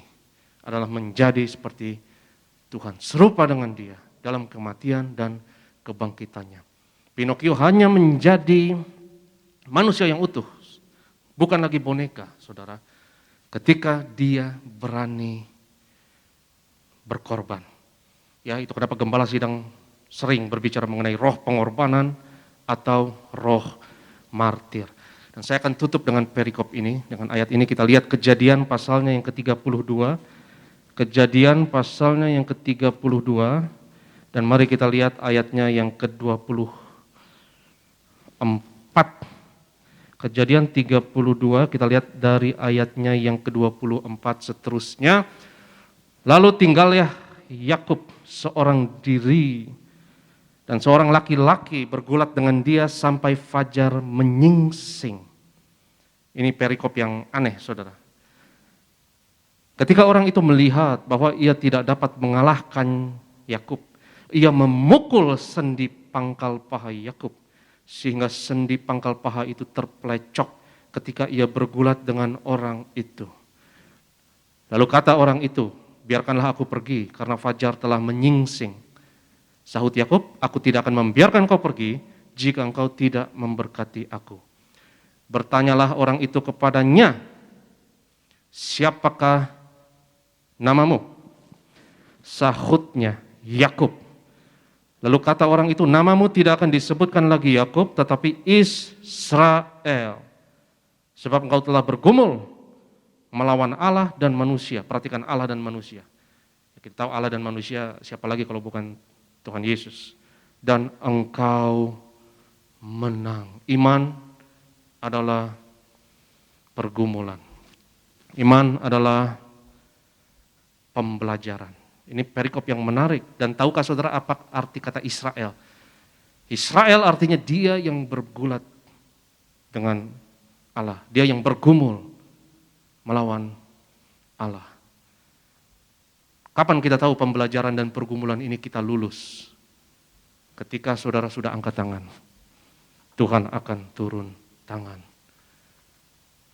adalah menjadi seperti Tuhan, serupa dengan Dia dalam kematian dan kebangkitannya. Pinocchio hanya menjadi manusia yang utuh, bukan lagi boneka, saudara. Ketika dia berani berkorban. Ya, itu kenapa gembala sidang sering berbicara mengenai roh pengorbanan atau roh martir. Dan saya akan tutup dengan perikop ini, dengan ayat ini. Kita lihat Kejadian pasalnya yang ke-32. Kejadian pasalnya yang ke-32. Dan mari kita lihat ayatnya yang ke-24. Kejadian 32, kita lihat dari ayatnya yang ke-24 seterusnya. Lalu tinggallah Yakub seorang diri dan seorang laki-laki bergulat dengan dia sampai fajar menyingsing. Ini perikop yang aneh, saudara. Ketika orang itu melihat bahwa ia tidak dapat mengalahkan Yakub, ia memukul sendi pangkal paha Yakub, sehingga sendi pangkal paha itu terpelecok ketika ia bergulat dengan orang itu. Lalu kata orang itu, biarkanlah aku pergi karena fajar telah menyingsing. Sahut Yakub, aku tidak akan membiarkan kau pergi jika engkau tidak memberkati aku. Bertanyalah orang itu kepadanya, siapakah namamu? Sahutnya, Yakub. Lalu kata orang itu, namamu tidak akan disebutkan lagi Yakub, tetapi Israel. Sebab engkau telah bergumul melawan Allah dan manusia. Perhatikan Allah dan manusia. Kita tahu Allah dan manusia, siapa lagi kalau bukan Tuhan Yesus. Dan engkau menang. Iman adalah pergumulan. Iman adalah pembelajaran. Ini perikop yang menarik. Dan tahukah saudara apa arti kata Israel? Israel artinya dia yang bergulat dengan Allah. Dia yang bergumul melawan Allah. Kapan kita tahu pembelajaran dan pergumulan ini kita lulus? Ketika saudara sudah angkat tangan. Tuhan akan turun tangan.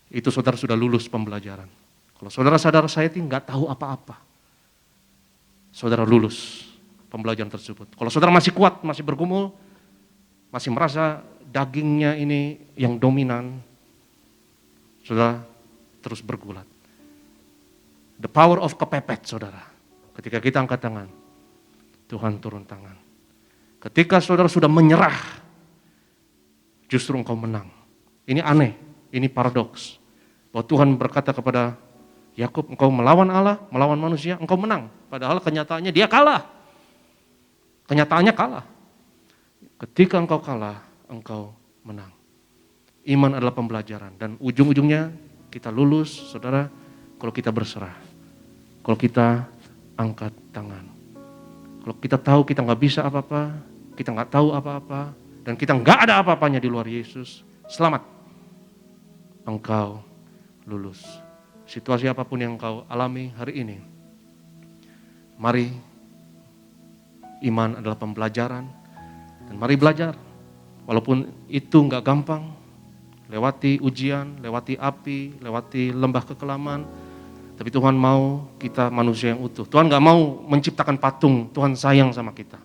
Itu saudara sudah lulus pembelajaran. Kalau saudara sadar saya nggak tahu apa-apa, saudara lulus pembelajaran tersebut. Kalau saudara masih kuat, masih bergumul, masih merasa dagingnya ini yang dominan, saudara terus bergulat. The power of kepepet, saudara. Ketika kita angkat tangan, Tuhan turun tangan. Ketika saudara sudah menyerah, justru engkau menang. Ini aneh, ini paradoks. Bahwa Tuhan berkata kepada Yakub, engkau melawan Allah, melawan manusia, engkau menang. Padahal kenyataannya dia kalah. Kenyataannya kalah. Ketika engkau kalah, engkau menang. Iman adalah pembelajaran. Dan ujung-ujungnya kita lulus, saudara, kalau kita berserah. Kalau kita angkat tangan. Kalau kita tahu kita nggak bisa apa-apa, kita nggak tahu apa-apa, dan kita nggak ada apa-apanya di luar Yesus, selamat. Engkau lulus. Situasi apapun yang engkau alami hari ini, mari, iman adalah pembelajaran, dan mari belajar. Walaupun itu nggak gampang, lewati ujian, lewati api, lewati lembah kekelaman, tapi Tuhan mau kita manusia yang utuh. Tuhan gak mau menciptakan patung, Tuhan sayang sama kita.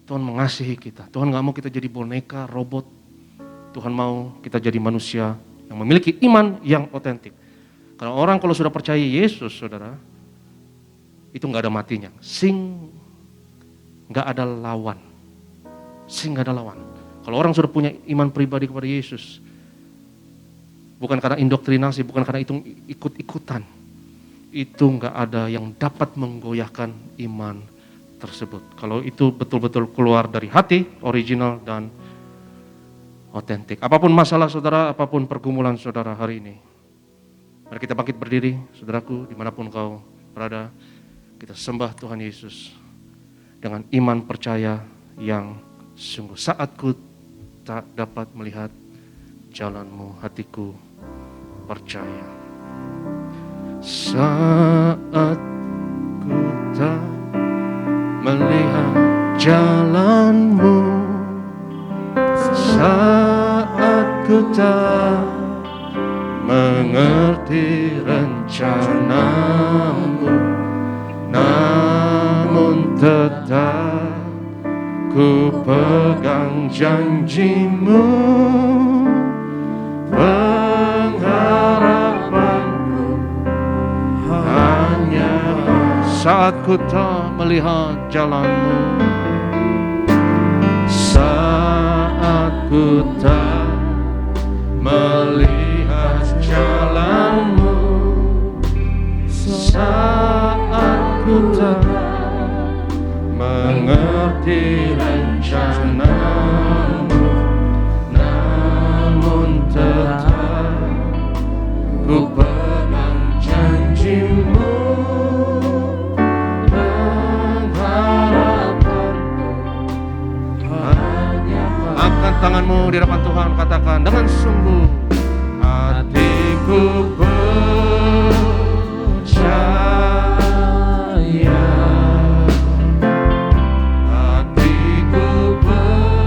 Tuhan mengasihi kita, Tuhan gak mau kita jadi boneka, robot. Tuhan mau kita jadi manusia yang memiliki iman yang otentik. Karena orang kalau sudah percaya Yesus, saudara, itu gak ada matinya. Gak ada lawan. Gak ada lawan. Kalau orang sudah punya iman pribadi kepada Yesus, bukan karena indoktrinasi, bukan karena itu ikut-ikutan, itu nggak ada yang dapat menggoyahkan iman tersebut. Kalau itu betul-betul keluar dari hati, original dan otentik. Apapun masalah saudara, apapun pergumulan saudara hari ini, mari kita bangkit berdiri, saudaraku, dimanapun kau berada. Kita sembah Tuhan Yesus dengan iman percaya yang sungguh. Saat ku tak dapat melihat jalanmu, hatiku percaya. Saat ku tak melihat jalanmu, saat ku tak mengerti rencanamu, namun tetap ku pegang janjimu. Saat ku tak melihat jalanmu, saat ku tak melihat jalanmu, saat ku tak mengerti rencanamu, namun tetap ku pegang janjimu. Tanganmu di hadapan Tuhan, katakan dengan sungguh, hatiku percaya, hatiku percaya,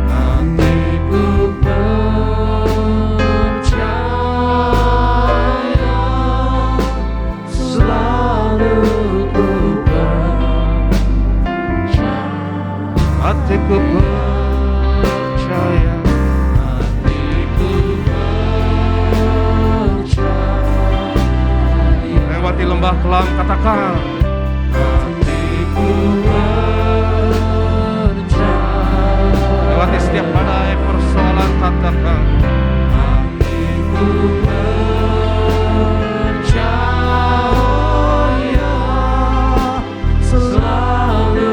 hatiku percaya, selalu hatiku percaya, hatiku percaya. Lewati lembah kelam, katakan, hatiku percaya. Lewati setiap badai persoalan, katakan, hatiku percaya, selalu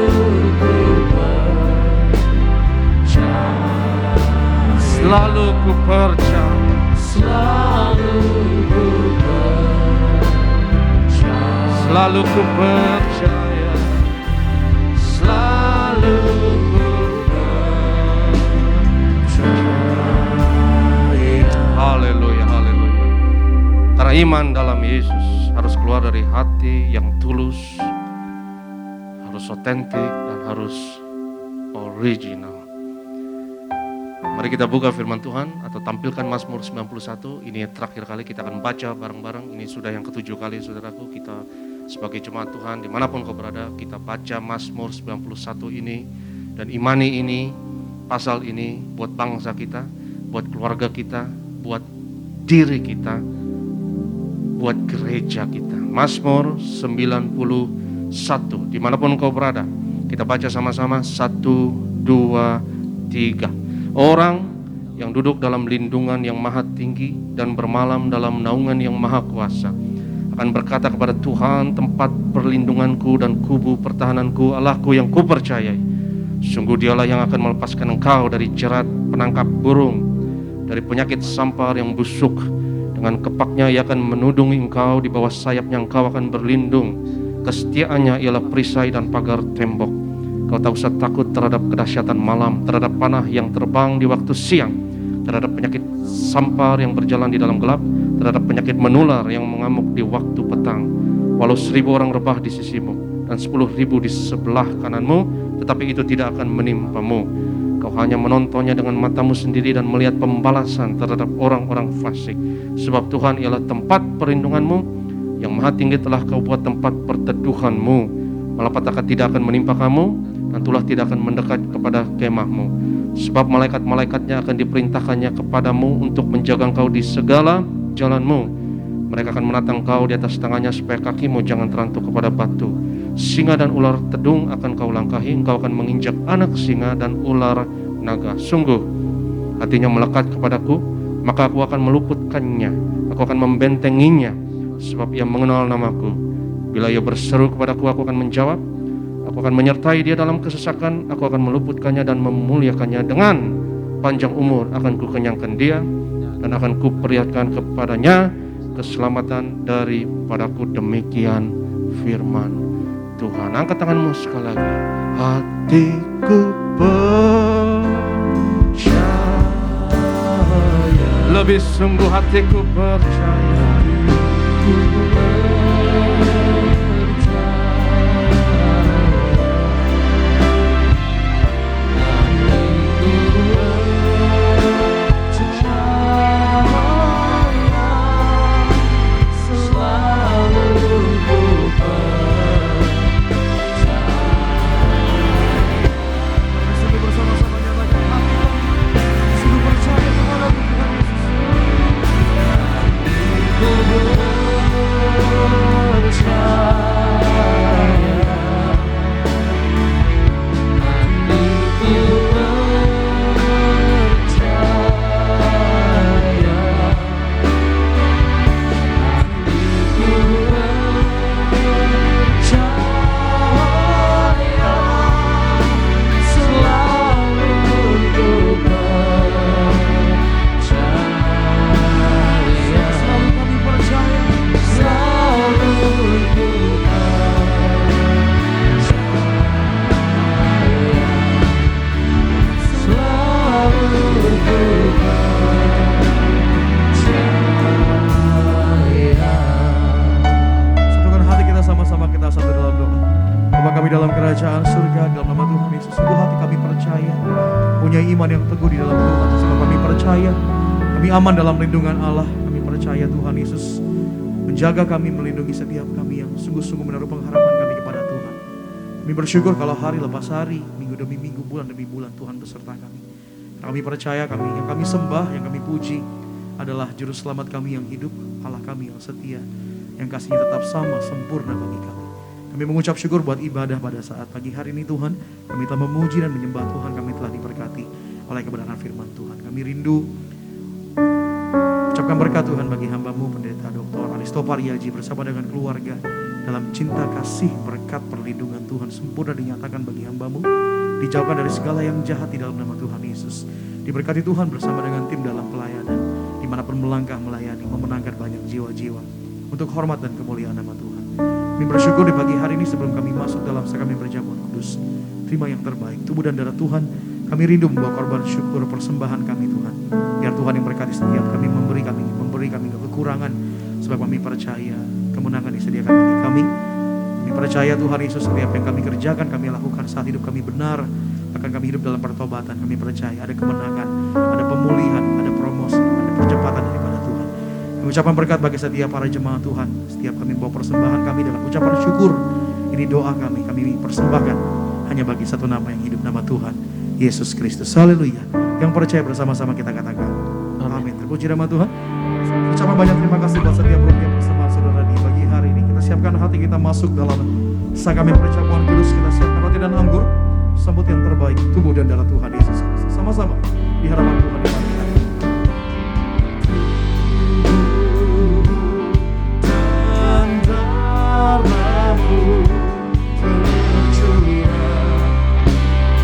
selalu ku percaya, selalu ku percaya, selalu ku percaya, selalu ku percaya. Haleluya, haleluya. Karena iman dalam Yesus harus keluar dari hati yang tulus, harus otentik dan harus original. Mari kita buka firman Tuhan atau tampilkan Mazmur 91. Ini terakhir kali kita akan baca bareng-bareng. Ini sudah yang ke-7 kali saudaraku kita sebagai jemaat Tuhan dimanapun kau berada, kita baca Mazmur 91 ini dan imani ini, pasal ini buat bangsa kita, buat keluarga kita, buat diri kita, buat gereja kita. Mazmur 91 dimanapun kau berada, kita baca sama-sama 1, 2, 3. Orang yang duduk dalam lindungan yang maha tinggi dan bermalam dalam naungan yang maha kuasa akan berkata kepada Tuhan, tempat perlindunganku dan kubu pertahananku, Allahku yang kupercayai. Sungguh dialah yang akan melepaskan engkau dari jerat penangkap burung dari penyakit sampar yang busuk. Dengan kepaknya ia akan menudungi engkau, di bawah sayapnya engkau akan berlindung. Kesetiaannya ialah perisai dan pagar tembok. Kau tak usah takut terhadap kedahsyatan malam, terhadap panah yang terbang di waktu siang, terhadap penyakit sampar yang berjalan di dalam gelap, terhadap penyakit menular yang mengamuk di waktu petang. Walau 1000 orang rebah di sisimu dan 10.000 di sebelah kananmu, tetapi itu tidak akan menimpamu. Kau hanya menontonnya dengan matamu sendiri dan melihat pembalasan terhadap orang-orang fasik. Sebab Tuhan ialah tempat perlindunganmu, yang maha tinggi telah kau buat tempat perteduhanmu. Malapetaka tidak akan menimpa kamu, dan tulah tidak akan mendekat kepada kemahmu. Sebab malaikat-malaikatnya akan diperintahkannya kepadamu untuk menjaga engkau di segala jalanmu. Mereka akan menatang kau di atas tangannya supaya kakimu jangan terantuk kepada batu. Singa dan ular tedung akan kau langkahi, engkau akan menginjak anak singa dan ular naga. Sungguh hatinya melekat kepadaku, maka aku akan meluputkannya, aku akan membentenginya, sebab ia mengenal namaku. Bila ia berseru kepadaku, aku akan menjawab. Aku akan menyertai dia dalam kesesakan, aku akan meluputkannya dan memuliakannya. Dengan panjang umur akan kukenyangkan dia, dan akan kuperlihatkan kepadanya keselamatan daripadaku. Demikian firman Tuhan. Angkat tanganmu sekali lagi. Hatiku percaya, lebih sungguh hatiku percaya. Dalam kerajaan surga, dalam nama Tuhan Yesus, sungguh hati kami percaya, punya iman yang teguh di dalam Tuhan. Sebab kami percaya, kami aman dalam lindungan Allah. Kami percaya Tuhan Yesus menjaga kami, melindungi setiap kami yang sungguh-sungguh menaruh pengharapan kami kepada Tuhan. Kami bersyukur kalau hari lepas hari, minggu demi minggu, bulan demi bulan, Tuhan beserta kami. Kami percaya yang kami sembah, yang kami puji adalah Juru Selamat kami yang hidup, Allah kami yang setia, yang kasihnya tetap sama, sempurna bagi kami. Kami mengucap syukur buat ibadah pada saat pagi hari ini Tuhan. Kami telah memuji dan menyembah Tuhan. Kami telah diberkati oleh kebenaran firman Tuhan. Kami rindu ucapkan berkat Tuhan bagi hamba-Mu Pendeta Dr. Aristo Pariaji bersama dengan keluarga. Dalam cinta kasih berkat perlindungan Tuhan sempurna dinyatakan bagi hamba-Mu. Dijauhkan dari segala yang jahat di dalam nama Tuhan Yesus. Diberkati Tuhan bersama dengan tim dalam pelayanan. Dimanapun melangkah melayani, memenangkan banyak jiwa-jiwa. Untuk hormat dan kemuliaan nama Tuhan. Kami bersyukur di pagi hari ini sebelum kami masuk dalam sakramenen perjamuan kudus. Terima yang terbaik, tubuh dan darah Tuhan. Kami rindu membawa korban syukur persembahan kami Tuhan. Biar Tuhan yang berkati setiap kami, memberi kami kekurangan. Sebab kami percaya kemenangan disediakan bagi kami. Kami percaya Tuhan Yesus, setiap yang kami kerjakan, kami lakukan saat hidup kami benar. Bahkan kami hidup dalam pertobatan. Kami percaya ada kemenangan, ada pemulihan, ada promosi, ada percepatan daripada Tuhan. Kami ucapkan berkat bagi setiap para jemaat Tuhan. Setiap kami bawa persembahan kami dengan ucapan syukur. Ini doa kami persembahkan hanya bagi satu nama yang hidup, nama Tuhan Yesus Kristus. Haleluya. Yang percaya bersama-sama kita katakan amin. Terpuji nama Tuhan. Ucapan banyak terima kasih buat setiap program persembahan saudara di pagi hari ini. Kita siapkan hati kita masuk dalam sakramenen perjamuan kudus. Kita siapkan roti dan anggur, sambut yang terbaik, tubuh dan darah Tuhan Yesus Kristus. Sama-sama di hadapan Tuhan di pagi hari ini.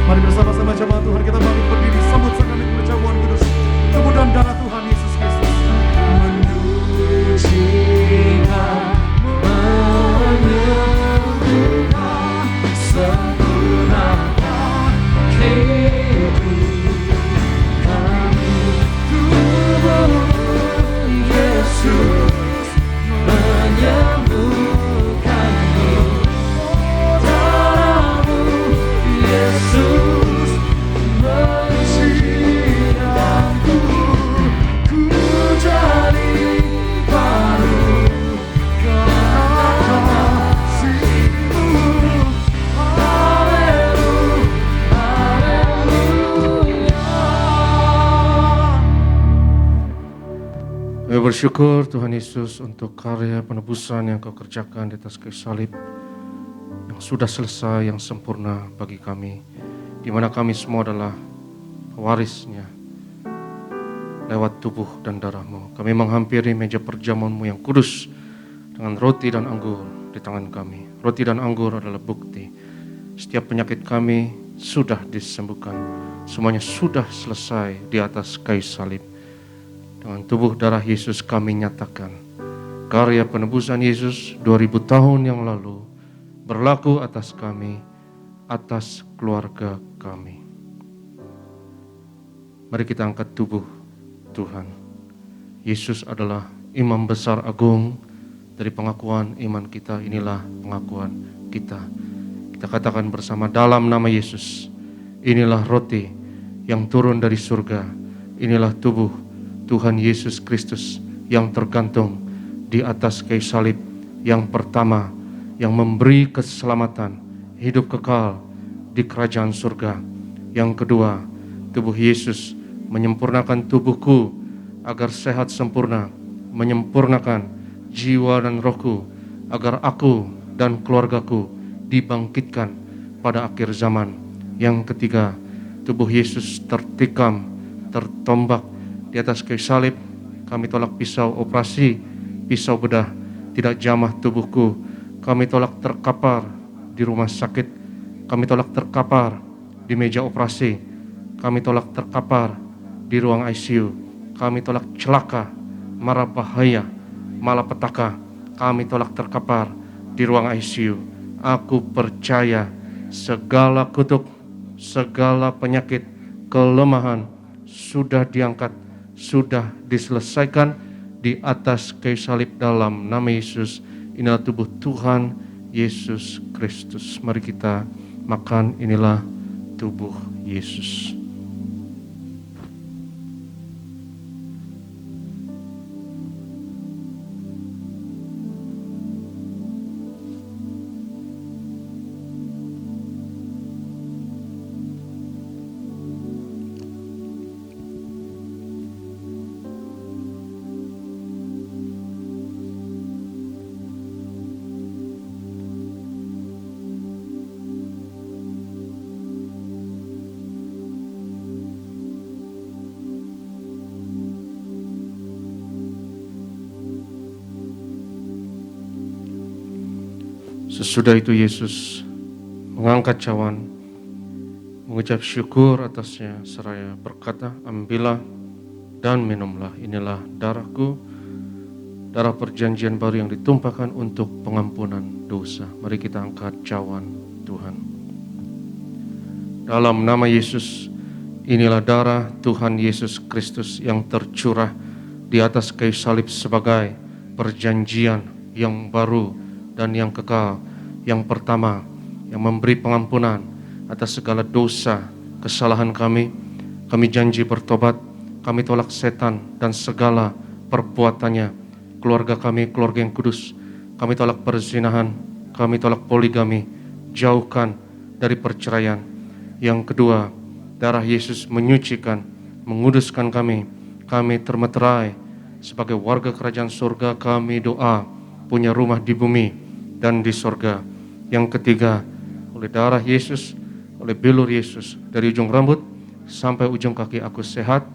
Mari bersama-sama jemaat Tuhan kita bangkit berdiri, sambut sakramenen perjamuan kudus, tubuh dan darah Tuhan. Kami bersyukur Tuhan Yesus untuk karya penebusan yang Kau kerjakan di atas kayu salib yang sudah selesai, yang sempurna bagi kami, di mana kami semua adalah warisnya lewat tubuh dan darah-Mu. Kami menghampiri meja perjamuan-Mu yang kudus dengan roti dan anggur di tangan kami. Roti dan anggur adalah bukti setiap penyakit kami sudah disembuhkan. Semuanya sudah selesai di atas kayu salib. Dengan tubuh darah Yesus kami nyatakan karya penebusan Yesus 2000 tahun yang lalu berlaku atas kami, atas keluarga kami. Mari kita angkat tubuh Tuhan. Yesus adalah imam besar agung dari pengakuan iman kita. Inilah pengakuan kita. Kita katakan bersama dalam nama Yesus. Inilah roti yang turun dari surga. Inilah tubuh Tuhan Yesus Kristus yang tergantung di atas kayu salib, yang pertama yang memberi keselamatan, hidup kekal di kerajaan surga. Yang kedua, tubuh Yesus menyempurnakan tubuhku agar sehat sempurna, menyempurnakan jiwa dan rohku agar aku dan keluargaku dibangkitkan pada akhir zaman. Yang ketiga, tubuh Yesus tertikam, tertombak di atas kayu salib. Kami tolak pisau operasi, pisau bedah, tidak jamah tubuhku. Kami tolak terkapar di rumah sakit. Kami tolak terkapar di meja operasi. Kami tolak terkapar di ruang ICU. Kami tolak celaka, mara bahaya, malapetaka. Kami tolak terkapar di ruang ICU. Aku percaya segala kutuk, segala penyakit, kelemahan sudah diangkat, sudah diselesaikan di atas kayu salib dalam nama Yesus. Inilah tubuh Tuhan Yesus Kristus. Mari kita makan, inilah tubuh Yesus. Sesudah itu Yesus mengangkat cawan, mengucap syukur atasnya, seraya berkata, ambillah dan minumlah, inilah darahku, darah perjanjian baru yang ditumpahkan untuk pengampunan dosa. Mari kita angkat cawan Tuhan. Dalam nama Yesus, inilah darah Tuhan Yesus Kristus yang tercurah di atas kayu salib sebagai perjanjian yang baru dan yang kekal, yang pertama, yang memberi pengampunan atas segala dosa, kesalahan kami. Kami janji bertobat, kami tolak setan dan segala perbuatannya. Keluarga kami, keluarga yang kudus, kami tolak perzinahan, kami tolak poligami, jauhkan dari perceraian. Yang kedua, darah Yesus menyucikan, menguduskan kami. Kami termeterai sebagai warga kerajaan surga. Kami doa punya rumah di bumi dan di sorga. Yang ketiga, oleh darah Yesus, oleh bilur Yesus, dari ujung rambut sampai ujung kaki aku sehat,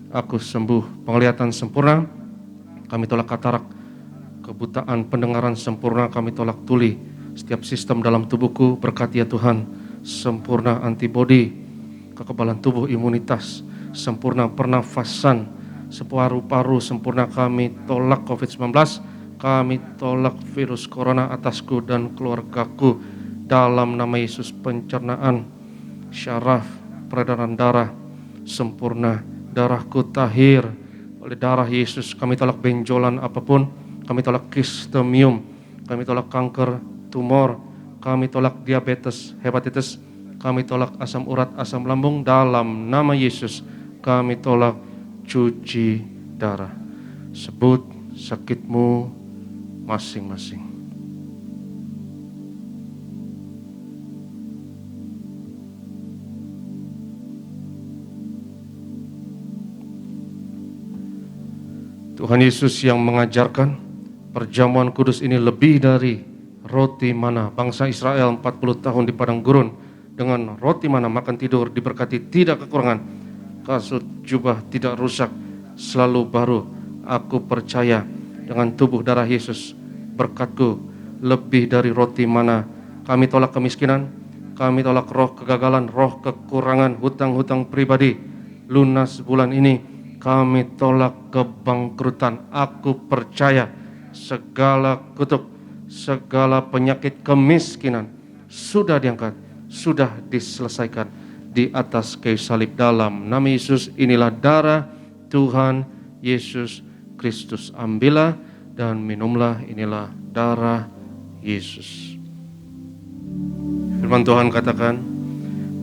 aku sembuh, penglihatan sempurna. Kami tolak katarak, kebutaan pendengaran sempurna. Kami tolak tuli, setiap sistem dalam tubuhku berkati ya Tuhan, sempurna antibodi, kekebalan tubuh, imunitas sempurna, pernafasan, separu-paru sempurna. Kami tolak COVID-19, kami tolak virus corona atasku dan keluargaku dalam nama Yesus. Pencernaan, syaraf, peredaran darah sempurna, darahku tahir oleh darah Yesus. Kami tolak benjolan apapun, kami tolak kistemium, kami tolak kanker, tumor, kami tolak diabetes, hepatitis, kami tolak asam urat, asam lambung dalam nama Yesus. Kami tolak cuci darah. Sebut sakitmu masing-masing. Tuhan Yesus yang mengajarkan perjamuan kudus ini lebih dari roti mana. Bangsa Israel 40 tahun di padang gurun dengan roti mana makan tidur, diberkati tidak kekurangan, kasut jubah tidak rusak, selalu baru. Aku percaya dengan tubuh darah Yesus, berkat-Ku lebih dari roti mana. Kami tolak kemiskinan, kami tolak roh kegagalan, roh kekurangan, hutang-hutang pribadi. Lunas bulan ini, kami tolak kebangkrutan. Aku percaya segala kutuk, segala penyakit kemiskinan sudah diangkat, sudah diselesaikan di atas kayu salib. Dalam nama Yesus, inilah darah Tuhan Yesus Kristus. Ambillah dan minumlah, inilah darah Yesus. Firman Tuhan katakan,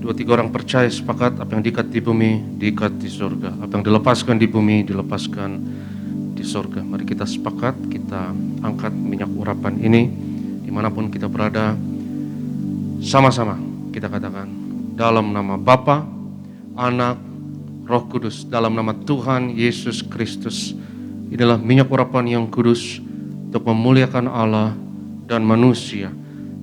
2-3 orang percaya sepakat, apa yang diikat di bumi, diikat di surga. Apa yang dilepaskan di bumi, dilepaskan di surga. Mari kita sepakat, kita angkat minyak urapan ini, dimanapun kita berada, sama-sama kita katakan, dalam nama Bapa, Anak, Roh Kudus, dalam nama Tuhan Yesus Kristus. Inilah minyak urapan yang kudus untuk memuliakan Allah dan manusia.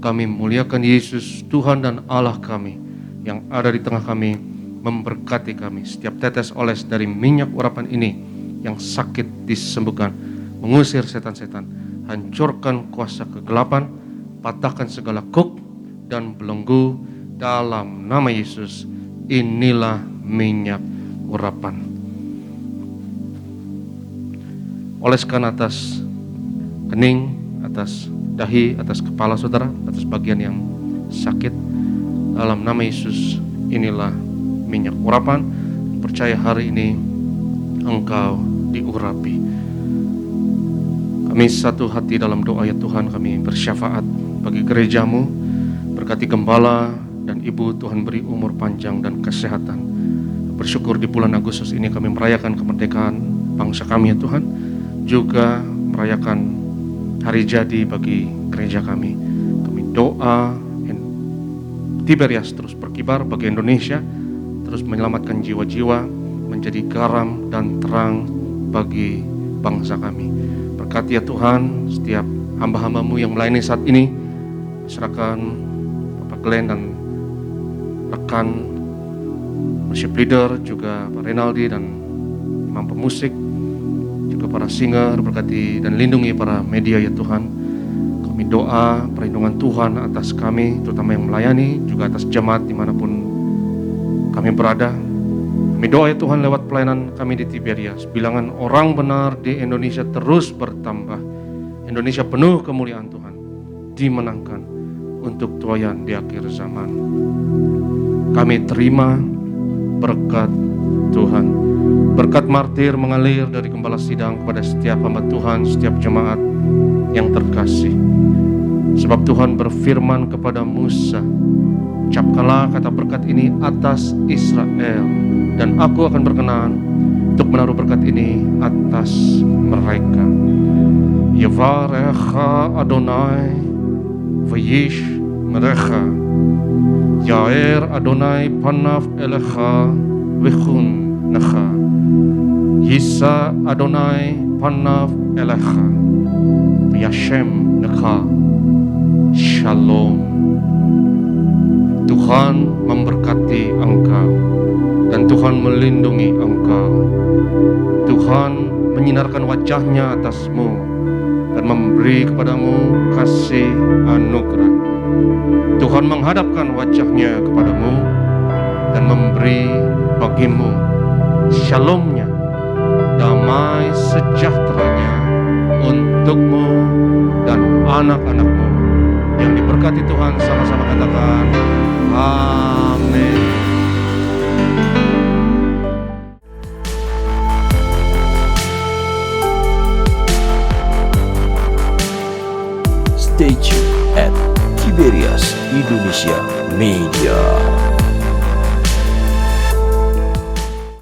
Kami muliakan Yesus, Tuhan dan Allah kami, yang ada di tengah kami, memberkati kami. Setiap tetes oles dari minyak urapan ini, yang sakit disembuhkan, mengusir setan-setan, hancurkan kuasa kegelapan, patahkan segala kuk dan belenggu dalam nama Yesus. Inilah minyak urapan. Oleskan atas kening, atas dahi, atas kepala saudara, atas bagian yang sakit. Dalam nama Yesus, inilah minyak urapan. Percaya hari ini engkau diurapi. Kami satu hati dalam doa ya Tuhan, kami bersyafaat bagi gerejamu. Berkati gembala dan ibu, Tuhan beri umur panjang dan kesehatan. Bersyukur di bulan Agustus ini kami merayakan kemerdekaan bangsa kami ya Tuhan. Juga merayakan hari jadi bagi gereja kami. Kami doa Tiberias terus berkibar bagi Indonesia, terus menyelamatkan jiwa-jiwa, menjadi garam dan terang bagi bangsa kami. Berkati ya Tuhan setiap hamba-hambamu yang melayani saat ini, serahkan Bapak Glenn dan rekan worship leader, juga Pak Renaldi dan imam pemusik, juga para singer. Berkati dan lindungi para media ya Tuhan. Kami doa perlindungan Tuhan atas kami, terutama yang melayani, juga atas jemaat dimanapun kami berada. Kami doa ya Tuhan lewat pelayanan kami di Tiberias, bilangan orang benar di Indonesia terus bertambah. Indonesia penuh kemuliaan Tuhan, dimenangkan untuk tuayan di akhir zaman. Kami terima berkat Tuhan. Berkat martir mengalir dari gembala sidang kepada setiap hamba Tuhan, setiap jemaat yang terkasih. Sebab Tuhan berfirman kepada Musa, ucapkanlah kata berkat ini atas Israel, dan aku akan berkenan untuk menaruh berkat ini atas mereka. Yevarecha Adonai v'yish merecha, Yair Adonai panav elecha v'chun necha, Yisa Adonai panav elecha v'yashem necha. Shalom. Tuhan memberkati engkau dan Tuhan melindungi engkau. Tuhan menyinarkan wajahnya atasmu dan memberi kepadamu kasih anugerah. Tuhan menghadapkan wajahnya kepadamu dan memberi bagimu shalomnya, damai sejahteranya untukmu dan anak-anakmu. Yang diberkati Tuhan, sama-sama katakan amin. Stay tuned at Tiberias Indonesia Media.